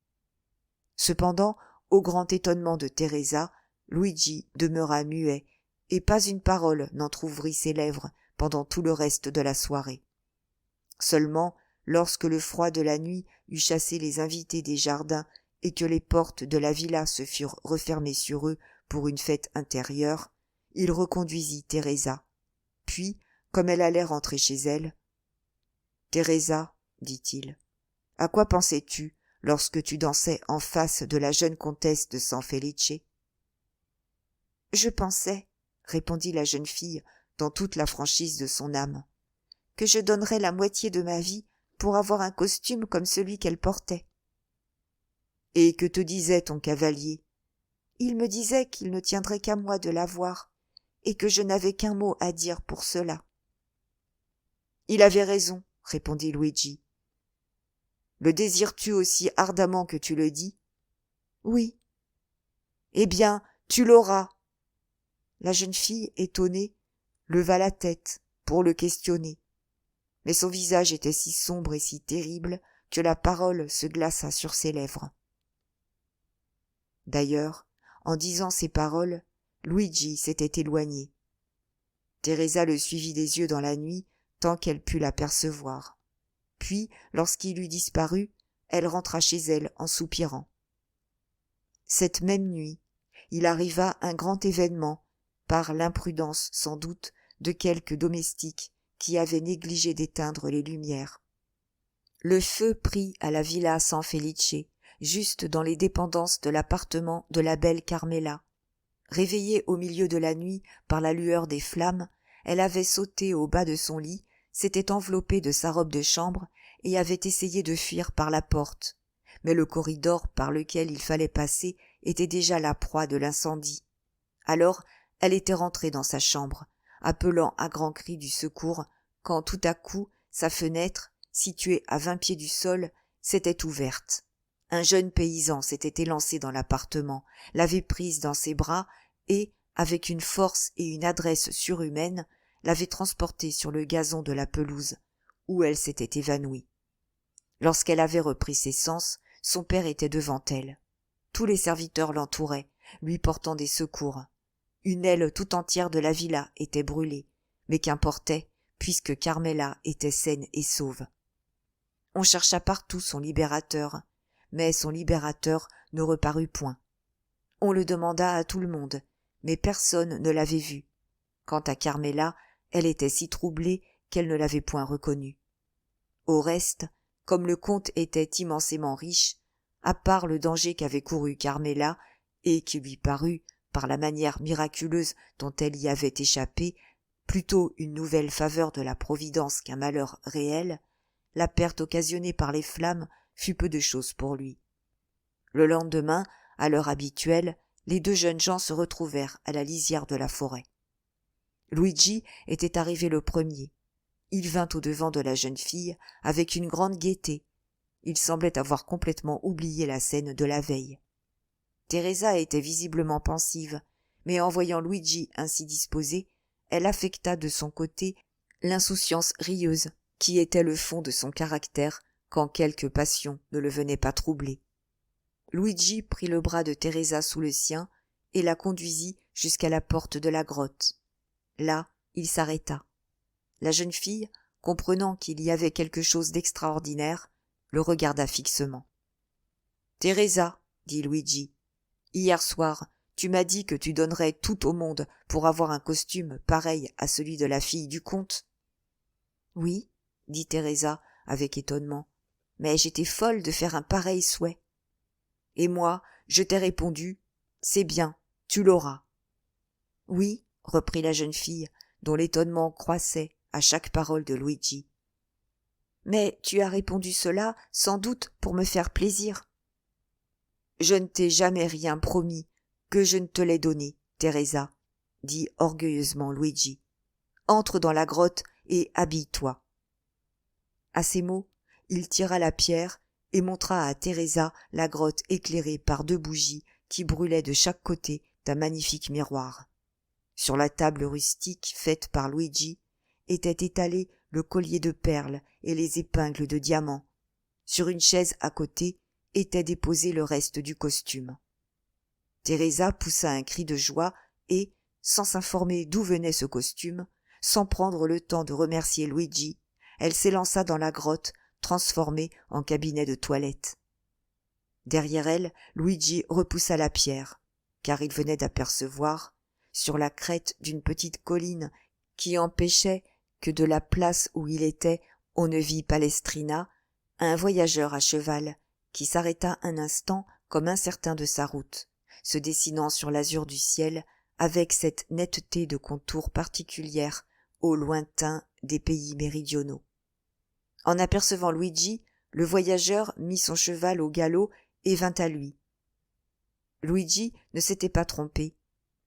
Cependant, au grand étonnement de Teresa, Luigi demeura muet, et pas une parole n'entr'ouvrit ses lèvres pendant tout le reste de la soirée. Seulement, lorsque le froid de la nuit eut chassé les invités des jardins et que les portes de la villa se furent refermées sur eux pour une fête intérieure, il reconduisit Teresa. Puis, comme elle allait rentrer chez elle, « Teresa, dit-il, à quoi pensais-tu lorsque tu dansais en face de la jeune comtesse de San Felice ?»« Je pensais, répondit la jeune fille dans toute la franchise de son âme, que je donnerais la moitié de ma vie pour avoir un costume comme celui qu'elle portait. »« Et que te disait ton cavalier ?»« Il me disait qu'il ne tiendrait qu'à moi de l'avoir, et que je n'avais qu'un mot à dire pour cela. »« Il avait raison, répondit Luigi. Le désires-tu aussi ardemment que tu le dis ? Oui. Eh bien, tu l'auras. La jeune fille, étonnée, leva la tête pour le questionner, mais son visage était si sombre et si terrible que la parole se glaça sur ses lèvres. D'ailleurs, en disant ces paroles, Luigi s'était éloigné. Teresa le suivit des yeux dans la nuit tant qu'elle put l'apercevoir. Puis, lorsqu'il eut disparu, elle rentra chez elle en soupirant. Cette même nuit, il arriva un grand événement, par l'imprudence sans doute de quelques domestiques qui avaient négligé d'éteindre les lumières. Le feu prit à la villa San Felice, juste dans les dépendances de l'appartement de la belle Carmela. Réveillée au milieu de la nuit par la lueur des flammes, elle avait sauté au bas de son lit, s'était enveloppée de sa robe de chambre et avait essayé de fuir par la porte. Mais le corridor par lequel il fallait passer était déjà la proie de l'incendie. Alors, elle était rentrée dans sa chambre, appelant à grands cris du secours, quand tout à coup, sa fenêtre, située à 20 pieds du sol, s'était ouverte. Un jeune paysan s'était élancé dans l'appartement, l'avait prise dans ses bras et, avec une force et une adresse surhumaines, l'avait transportée sur le gazon de la pelouse, où elle s'était évanouie. Lorsqu'elle avait repris ses sens, son père était devant elle. Tous les serviteurs l'entouraient, lui portant des secours. Une aile tout entière de la villa était brûlée, mais qu'importait, puisque Carmela était saine et sauve. On chercha partout son libérateur, mais son libérateur ne reparut point. On le demanda à tout le monde, mais personne ne l'avait vu. Quant à Carmela, elle était si troublée qu'elle ne l'avait point reconnu. Au reste, comme le comte était immensément riche, à part le danger qu'avait couru Carmela, et qui lui parut, par la manière miraculeuse dont elle y avait échappé, plutôt une nouvelle faveur de la Providence qu'un malheur réel, la perte occasionnée par les flammes fut peu de chose pour lui. Le lendemain, à l'heure habituelle, les deux jeunes gens se retrouvèrent à la lisière de la forêt. Luigi était arrivé le premier. Il vint au-devant de la jeune fille avec une grande gaieté. Il semblait avoir complètement oublié la scène de la veille. Teresa était visiblement pensive, mais en voyant Luigi ainsi disposé, elle affecta de son côté l'insouciance rieuse qui était le fond de son caractère quand quelque passion ne le venait pas troubler. Luigi prit le bras de Teresa sous le sien et la conduisit jusqu'à la porte de la grotte. Là, il s'arrêta. La jeune fille, comprenant qu'il y avait quelque chose d'extraordinaire, le regarda fixement. « Teresa, dit Luigi, hier soir, tu m'as dit que tu donnerais tout au monde pour avoir un costume pareil à celui de la fille du comte. »« Oui, dit Teresa avec étonnement, mais j'étais folle de faire un pareil souhait. »« Et moi, je t'ai répondu, c'est bien, tu l'auras. »« Oui, reprit la jeune fille, dont l'étonnement croissait à chaque parole de Luigi. Mais tu as répondu cela, sans doute, pour me faire plaisir. Je ne t'ai jamais rien promis que je ne te l'ai donné, Teresa, dit orgueilleusement Luigi. Entre dans la grotte et habille-toi. À ces mots, il tira la pierre et montra à Teresa la grotte éclairée par 2 bougies qui brûlaient de chaque côté d'un magnifique miroir. Sur la table rustique faite par Luigi était étalé le collier de perles et les épingles de diamants. Sur une chaise à côté était déposé le reste du costume. Teresa poussa un cri de joie et, sans s'informer d'où venait ce costume, sans prendre le temps de remercier Luigi, elle s'élança dans la grotte, transformée en cabinet de toilette. Derrière elle, Luigi repoussa la pierre, car il venait d'apercevoir, sur la crête d'une petite colline qui empêchait que de la place où il était on ne vît Palestrina, un voyageur à cheval qui s'arrêta un instant comme incertain de sa route, se dessinant sur l'azur du ciel avec cette netteté de contour particulière aux lointains des pays méridionaux. En apercevant Luigi, le voyageur mit son cheval au galop et vint à lui. Luigi ne s'était pas trompé.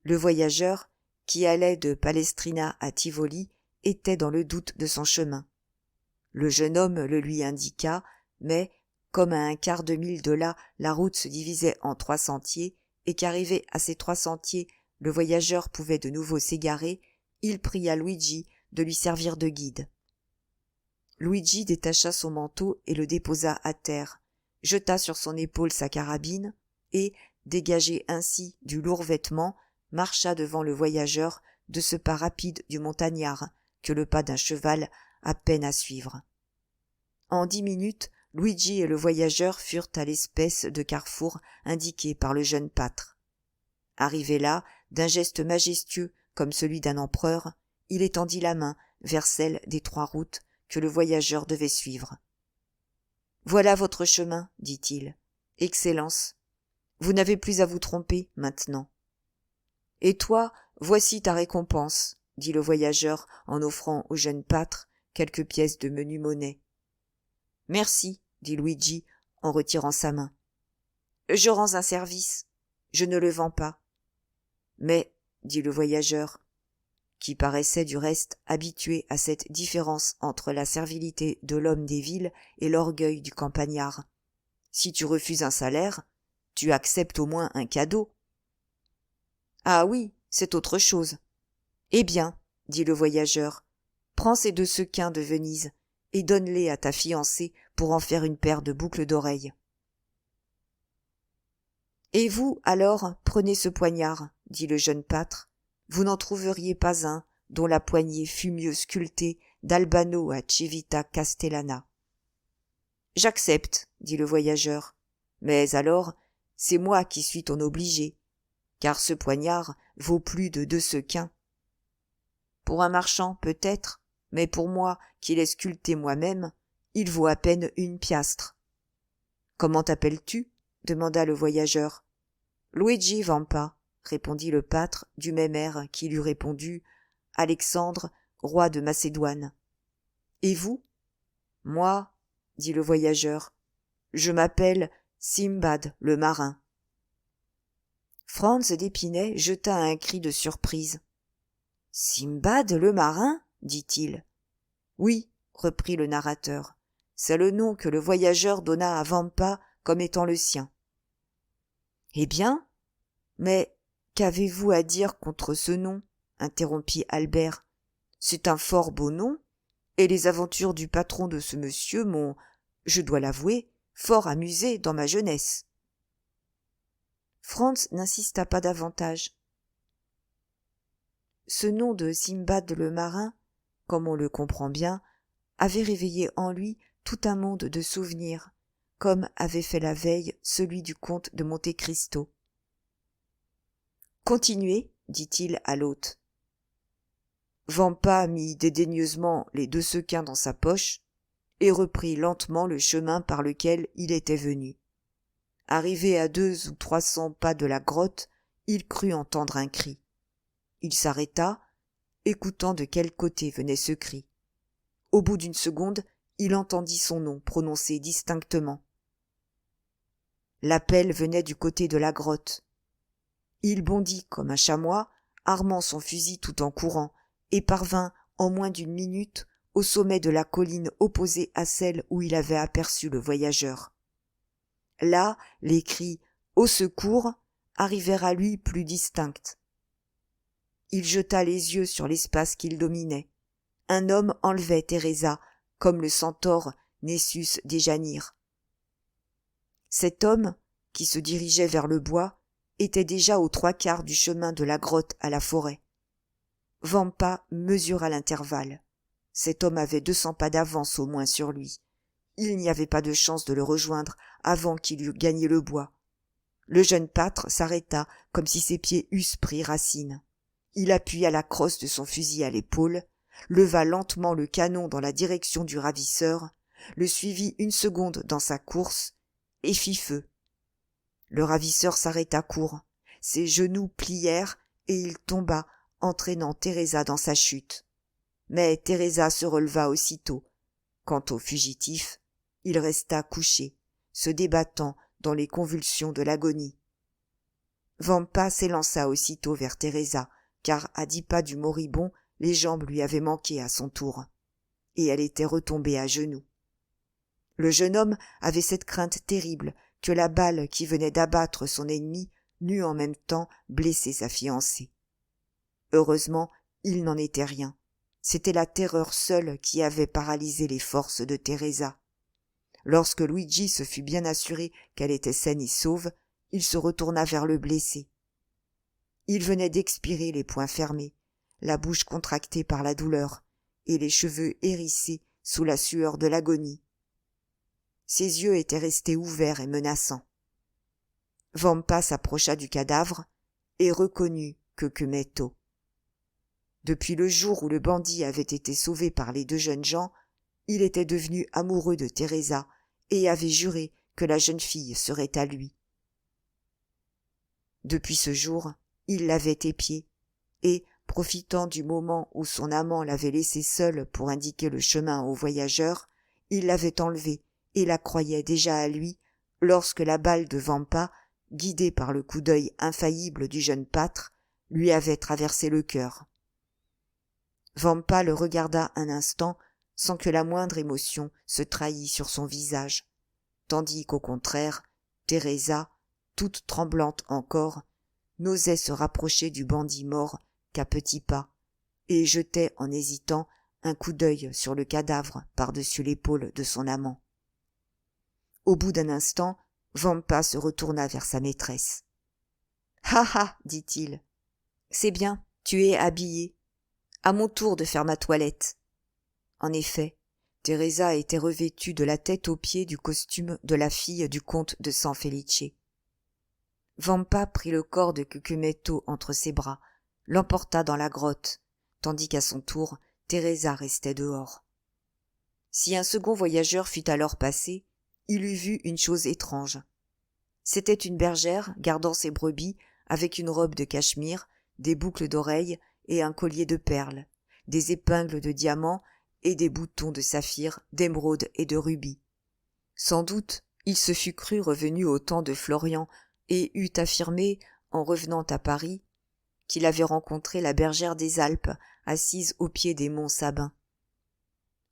Le voyageur, qui allait de Palestrina à Tivoli, était dans le doute de son chemin. Le jeune homme le lui indiqua, mais, comme à un quart de mille de là, la route se divisait en 3 sentiers, et qu'arrivé à ces 3 sentiers, le voyageur pouvait de nouveau s'égarer, il pria Luigi de lui servir de guide. Luigi détacha son manteau et le déposa à terre, jeta sur son épaule sa carabine, et, dégagé ainsi du lourd vêtement, marcha devant le voyageur de ce pas rapide du montagnard que le pas d'un cheval a peine à suivre. En 10 minutes, Luigi et le voyageur furent à l'espèce de carrefour indiqué par le jeune pâtre. Arrivé là, d'un geste majestueux comme celui d'un empereur, il étendit la main vers celle des 3 routes que le voyageur devait suivre. « Voilà votre chemin, dit-il. Excellence, vous n'avez plus à vous tromper maintenant. Et toi, voici ta récompense, dit le voyageur en offrant au jeune pâtre quelques pièces de menue monnaie. Merci, dit Luigi en retirant sa main. Je rends un service, je ne le vends pas. Mais, dit le voyageur, qui paraissait du reste habitué à cette différence entre la servilité de l'homme des villes et l'orgueil du campagnard. Si tu refuses un salaire, tu acceptes au moins un cadeau. Ah oui, c'est autre chose. Eh bien, dit le voyageur, prends ces 2 sequins de Venise et donne-les à ta fiancée pour en faire une paire de boucles d'oreilles. Et vous, alors, prenez ce poignard, dit le jeune pâtre. Vous n'en trouveriez pas un dont la poignée fût mieux sculptée d'Albano à Civita Castellana. J'accepte, dit le voyageur. Mais alors, c'est moi qui suis ton obligé, car ce poignard vaut plus de 2 sequins. Pour un marchand, peut-être, mais pour moi, qui l'ai sculpté moi-même, il vaut à peine 1 piastre. Comment t'appelles-tu? Demanda le voyageur. Luigi Vampa, répondit le pâtre du même air qu'il eût répondu Alexandre, roi de Macédoine. Et vous? Moi, dit le voyageur, je m'appelle Simbad le marin. Franz d'Épinay jeta un cri de surprise. Simbad le marin? dit-il. Oui, reprit le narrateur, c'est le nom que le voyageur donna à Vampa comme étant le sien. Eh bien, mais qu'avez-vous à dire contre ce nom? Interrompit Albert. C'est un fort beau nom, et les aventures du patron de ce monsieur m'ont, je dois l'avouer, fort amusé dans ma jeunesse. Franz n'insista pas davantage. Ce nom de Simbad le marin, comme on le comprend bien, avait réveillé en lui tout un monde de souvenirs, comme avait fait la veille celui du comte de Monte Cristo. Continuez, dit-il à l'hôte. Vampa mit dédaigneusement les 2 sequins dans sa poche et reprit lentement le chemin par lequel il était venu. Arrivé à 200 ou 300 pas de la grotte, il crut entendre un cri. Il s'arrêta, écoutant de quel côté venait ce cri. Au bout d'1 seconde, il entendit son nom prononcé distinctement. L'appel venait du côté de la grotte. Il bondit comme un chamois, armant son fusil tout en courant, et parvint en moins d'1 minute au sommet de la colline opposée à celle où il avait aperçu le voyageur. Là, les cris « Au secours !» arrivèrent à lui plus distincts. Il jeta les yeux sur l'espace qu'il dominait. Un homme enlevait Teresa, comme le centaure Nessus d'Ejanir. Cet homme, qui se dirigeait vers le bois, était déjà aux 3/4 du chemin de la grotte à la forêt. Vampa mesura l'intervalle. Cet homme avait 200 pas d'avance au moins sur lui. Il n'y avait pas de chance de le rejoindre avant qu'il eût gagné le bois. Le jeune pâtre s'arrêta comme si ses pieds eussent pris racine. Il appuya la crosse de son fusil à l'épaule, leva lentement le canon dans la direction du ravisseur, le suivit 1 seconde dans sa course et fit feu. Le ravisseur s'arrêta court, ses genoux plièrent et il tomba, entraînant Teresa dans sa chute. Mais Teresa se releva aussitôt. Quant au fugitif, il resta couché, se débattant dans les convulsions de l'agonie. Vampa s'élança aussitôt vers Teresa, car à 10 pas du moribond, les jambes lui avaient manqué à son tour, et elle était retombée à genoux. Le jeune homme avait cette crainte terrible que la balle qui venait d'abattre son ennemi n'eût en même temps blessé sa fiancée. Heureusement, il n'en était rien. C'était la terreur seule qui avait paralysé les forces de Teresa. Lorsque Luigi se fut bien assuré qu'elle était saine et sauve, il se retourna vers le blessé. Il venait d'expirer les poings fermés, la bouche contractée par la douleur, et les cheveux hérissés sous la sueur de l'agonie. Ses yeux étaient restés ouverts et menaçants. Vampa s'approcha du cadavre et reconnut Cucumetto. Depuis le jour où le bandit avait été sauvé par les 2 jeunes gens, il était devenu amoureux de Teresa et avait juré que la jeune fille serait à lui. Depuis ce jour, il l'avait épiée, et, profitant du moment où son amant l'avait laissée seule pour indiquer le chemin aux voyageurs, il l'avait enlevée et la croyait déjà à lui lorsque la balle de Vampa, guidée par le coup d'œil infaillible du jeune pâtre, lui avait traversé le cœur. Vampa le regarda un instant sans que la moindre émotion se trahît sur son visage, tandis qu'au contraire, Teresa, toute tremblante encore, n'osait se rapprocher du bandit mort qu'à petits pas, et jetait en hésitant un coup d'œil sur le cadavre par-dessus l'épaule de son amant. Au bout d'un instant, Vampa se retourna vers sa maîtresse. « Ha ha !» dit-il. « C'est bien, tu es habillée. À mon tour de faire ma toilette. » En effet, Teresa était revêtue de la tête aux pieds du costume de la fille du comte de San Felice. Vampa prit le corps de Cucumetto entre ses bras, l'emporta dans la grotte, tandis qu'à son tour, Teresa restait dehors. Si un second voyageur fût alors passé, il eût vu une chose étrange. C'était une bergère gardant ses brebis avec une robe de cachemire, des boucles d'oreilles et un collier de perles, des épingles de diamants et des boutons de saphir, d'émeraude et de rubis. Sans doute, il se fût cru revenu au temps de Florian et eût affirmé, en revenant à Paris, qu'il avait rencontré la bergère des Alpes, assise au pied des monts Sabins.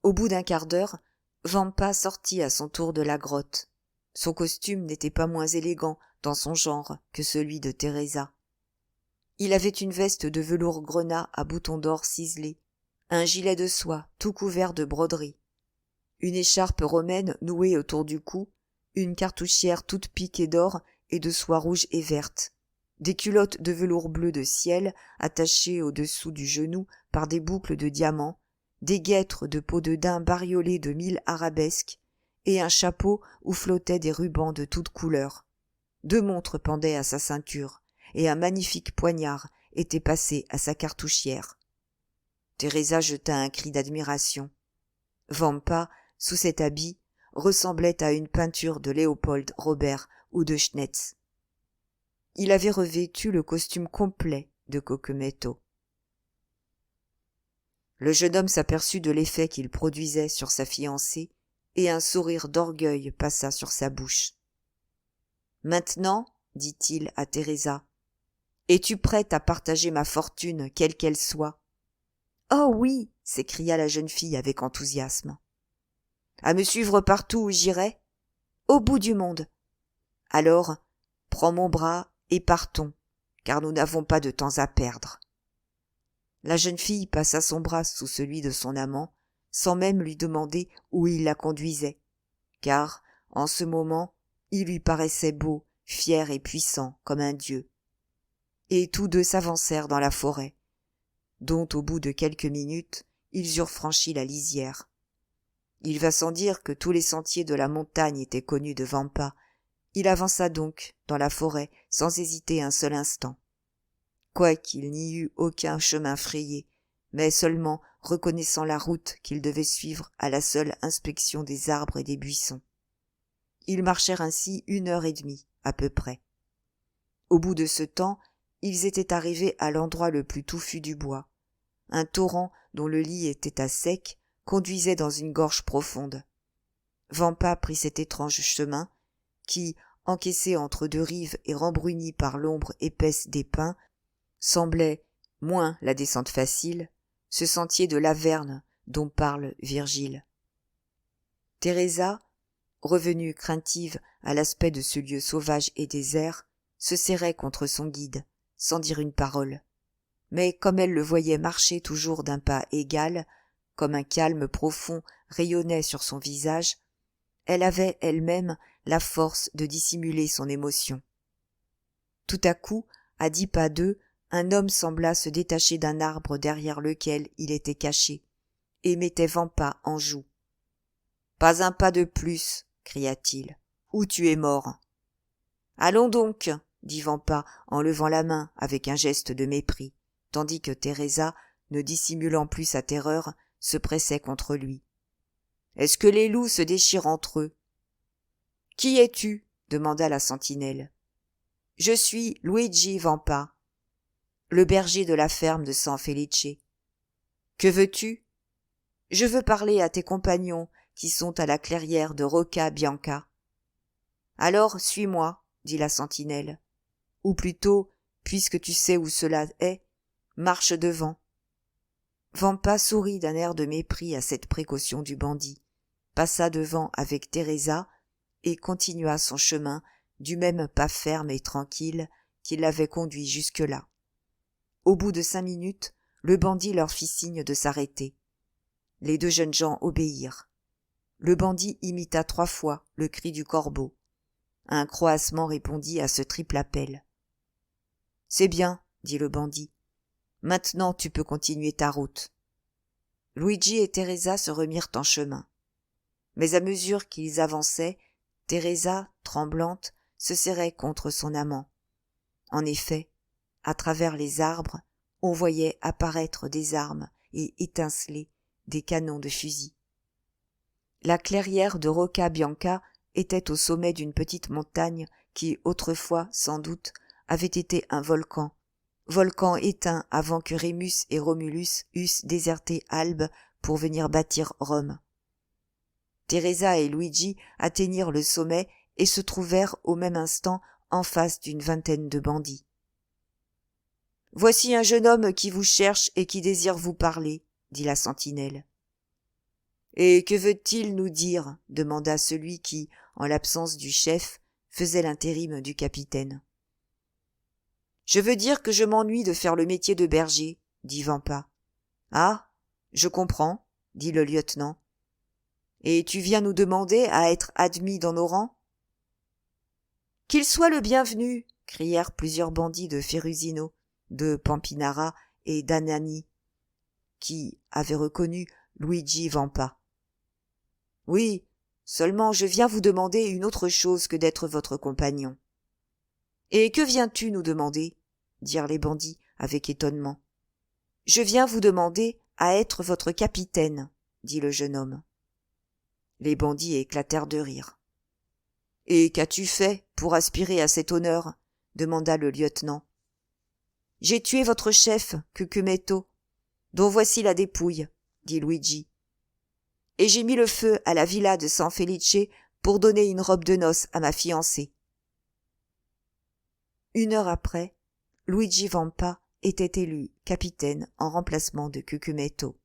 Au bout d'un quart d'heure, Vampa sortit à son tour de la grotte. Son costume n'était pas moins élégant dans son genre que celui de Teresa. Il avait une veste de velours grenat à boutons d'or ciselés, un gilet de soie tout couvert de broderies, une écharpe romaine nouée autour du cou, une cartouchière toute piquée d'or et de soie rouge et verte, des culottes de velours bleu de ciel attachées au-dessous du genou par des boucles de diamants, des guêtres de peau de daim bariolées de 1000 arabesques, et un chapeau où flottaient des rubans de toutes couleurs. 2 montres pendaient à sa ceinture, et un magnifique poignard était passé à sa cartouchière. Teresa jeta un cri d'admiration. Vampa, sous cet habit, ressemblait à une peinture de Léopold Robert ou de Schnetz. Il avait revêtu le costume complet de Cucumetto. Le jeune homme s'aperçut de l'effet qu'il produisait sur sa fiancée, et un sourire d'orgueil passa sur sa bouche. « Maintenant, dit-il à Teresa, es-tu prête à partager ma fortune, quelle qu'elle soit ?»« Oh oui !» s'écria la jeune fille avec enthousiasme. « À me suivre partout où j'irai ? Au bout du monde. Alors, prends mon bras et partons, car nous n'avons pas de temps à perdre. » La jeune fille passa son bras sous celui de son amant, sans même lui demander où il la conduisait, car, en ce moment, il lui paraissait beau, fier et puissant comme un dieu. Et tous deux s'avancèrent dans la forêt, dont au bout de quelques minutes, ils eurent franchi la lisière. Il va sans dire que tous les sentiers de la montagne étaient connus de Vampa. Il avança donc dans la forêt sans hésiter un seul instant, quoiqu'il n'y eût aucun chemin frayé, mais seulement reconnaissant la route qu'ils devaient suivre à la seule inspection des arbres et des buissons. Ils marchèrent ainsi 1h30 à peu près. Au bout de ce temps, ils étaient arrivés à l'endroit le plus touffu du bois. Un torrent dont le lit était à sec conduisait dans une gorge profonde. Vampa prit cet étrange chemin qui, encaissé entre 2 rives et rembruni par l'ombre épaisse des pins, semblait, moins la descente facile, ce sentier de l'Averne dont parle Virgile. Teresa, revenue craintive à l'aspect de ce lieu sauvage et désert, se serrait contre son guide, sans dire une parole. Mais comme elle le voyait marcher toujours d'un pas égal, comme un calme profond rayonnait sur son visage, elle avait elle-même la force de dissimuler son émotion. Tout à coup, à 10 pas d'eux, un homme sembla se détacher d'un arbre derrière lequel il était caché, et mettait Vampa en joue. « Pas un pas de plus !» cria-t-il, « ou tu es mort !»« Allons donc !» dit Vampa en levant la main avec un geste de mépris, tandis que Teresa, ne dissimulant plus sa terreur, se pressait contre lui. « Est-ce que les loups se déchirent entre eux ?»« Qui es-tu » demanda la sentinelle. « Je suis Luigi Vampa, le berger de la ferme de San Felice. Que veux-tu ? Je veux parler à tes compagnons qui sont à la clairière de Rocca Bianca. »« Alors, suis-moi, » dit la sentinelle. « Ou plutôt, puisque tu sais où cela est, marche devant. » Vampa sourit d'un air de mépris à cette précaution du bandit, passa devant avec Teresa et continua son chemin du même pas ferme et tranquille qui l'avait conduit jusque-là. Au bout de 5 minutes, le bandit leur fit signe de s'arrêter. Les 2 jeunes gens obéirent. Le bandit imita 3 fois le cri du corbeau. Un croassement répondit à ce triple appel. « C'est bien, » dit le bandit. « Maintenant tu peux continuer ta route. » Luigi et Teresa se remirent en chemin. Mais à mesure qu'ils avançaient, Teresa, tremblante, se serrait contre son amant. En effet, à travers les arbres, on voyait apparaître des armes et étinceler des canons de fusil. La clairière de Rocca Bianca était au sommet d'une petite montagne qui, autrefois, sans doute, avait été un volcan éteint avant que Rémus et Romulus eussent déserté Albe pour venir bâtir Rome. Teresa et Luigi atteignirent le sommet et se trouvèrent au même instant en face d'une vingtaine de bandits. « Voici un jeune homme qui vous cherche et qui désire vous parler, » dit la sentinelle. « Et que veut-il nous dire » demanda celui qui, en l'absence du chef, faisait l'intérim du capitaine. « Je veux dire que je m'ennuie de faire le métier de berger, » dit Vampa. « Ah, je comprends, » dit le lieutenant. « Et tu viens nous demander à être admis dans nos rangs ?»« Qu'il soit le bienvenu !» crièrent plusieurs bandits de Ferrusino, de Pampinara et d'Anani, qui avaient reconnu Luigi Vampa. « Oui, seulement je viens vous demander une autre chose que d'être votre compagnon. »« Et que viens-tu nous demander ?» dirent les bandits avec étonnement. « Je viens vous demander à être votre capitaine, » dit le jeune homme. Les bandits éclatèrent de rire. « Et qu'as-tu fait pour aspirer à cet honneur ?» demanda le lieutenant. « J'ai tué votre chef, Cucumetto, dont voici la dépouille, » dit Luigi. « Et j'ai mis le feu à la villa de San Felice pour donner une robe de noces à ma fiancée. » 1 heure après, Luigi Vampa était élu capitaine en remplacement de Cucumetto.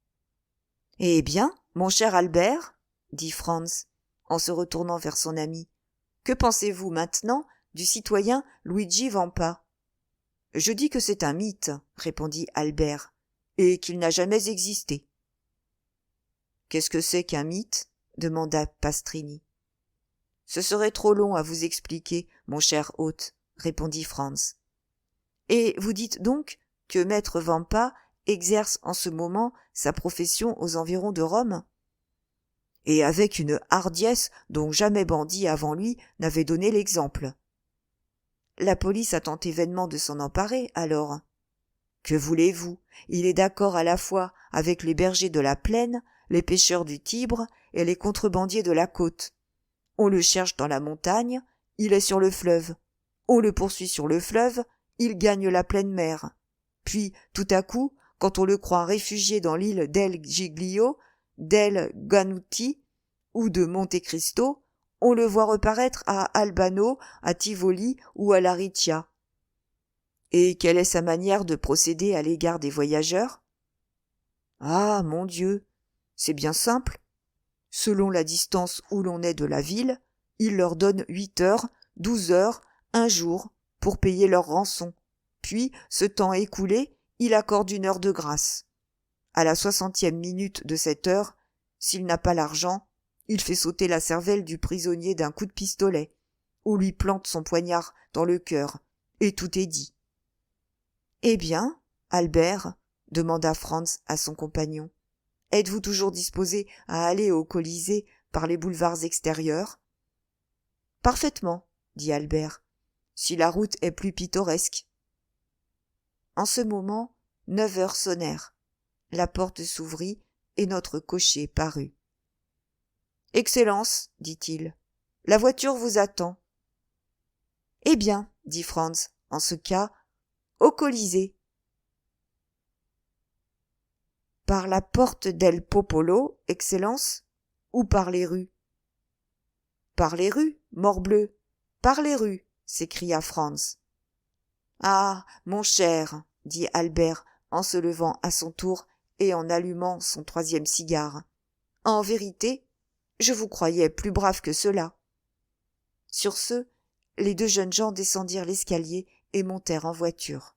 « Eh bien, mon cher Albert, » dit Franz, en se retournant vers son ami, « que pensez-vous maintenant du citoyen Luigi Vampa ?»« Je dis que c'est un mythe, » répondit Albert, « et qu'il n'a jamais existé. »« Qu'est-ce que c'est qu'un mythe ?» demanda Pastrini. « Ce serait trop long à vous expliquer, mon cher hôte, » répondit Franz. « Et vous dites donc que maître Vampa exerce en ce moment sa profession aux environs de Rome ? Et avec une hardiesse dont jamais bandit avant lui n'avait donné l'exemple. La police a tenté vainement de s'en emparer, alors. Que voulez-vous ? Il est d'accord à la fois avec les bergers de la plaine, les pêcheurs du Tibre et les contrebandiers de la côte. On le cherche dans la montagne, il est sur le fleuve. On le poursuit sur le fleuve, il gagne la pleine mer. Puis, tout à coup, quand on le croit réfugié dans l'île d'El Giglio, d'El Ganuti ou de Monte Cristo, on le voit reparaître à Albano, à Tivoli ou à la Riccia. Et quelle est sa manière de procéder à l'égard des voyageurs ? Ah, mon Dieu, c'est bien simple. Selon la distance où l'on est de la ville, il leur donne 8 heures, 12 heures, 1 jour pour payer leur rançon. Puis, ce temps écoulé, il accorde 1 heure de grâce. À la 60e minute de cette heure, s'il n'a pas l'argent, il fait sauter la cervelle du prisonnier d'un coup de pistolet, ou lui plante son poignard dans le cœur, et tout est dit. « Eh bien, Albert, » demanda Franz à son compagnon, « êtes-vous toujours disposé à aller au Colisée par les boulevards extérieurs ?»« Parfaitement, » dit Albert, « si la route est plus pittoresque. » En ce moment, 9 heures sonnèrent. La porte s'ouvrit et notre cocher parut. « Excellence, dit-il, la voiture vous attend. »« Eh bien, dit Franz, en ce cas, au Colisée. »« Par la porte del Popolo, Excellence, ou par les rues ?»« Par les rues, morbleu, par les rues, s'écria Franz. « Ah, mon cher, dit Albert en se levant à son tour et en allumant son 3e cigare. En vérité, je vous croyais plus brave que cela. Sur ce, les 2 jeunes gens descendirent l'escalier et montèrent en voiture.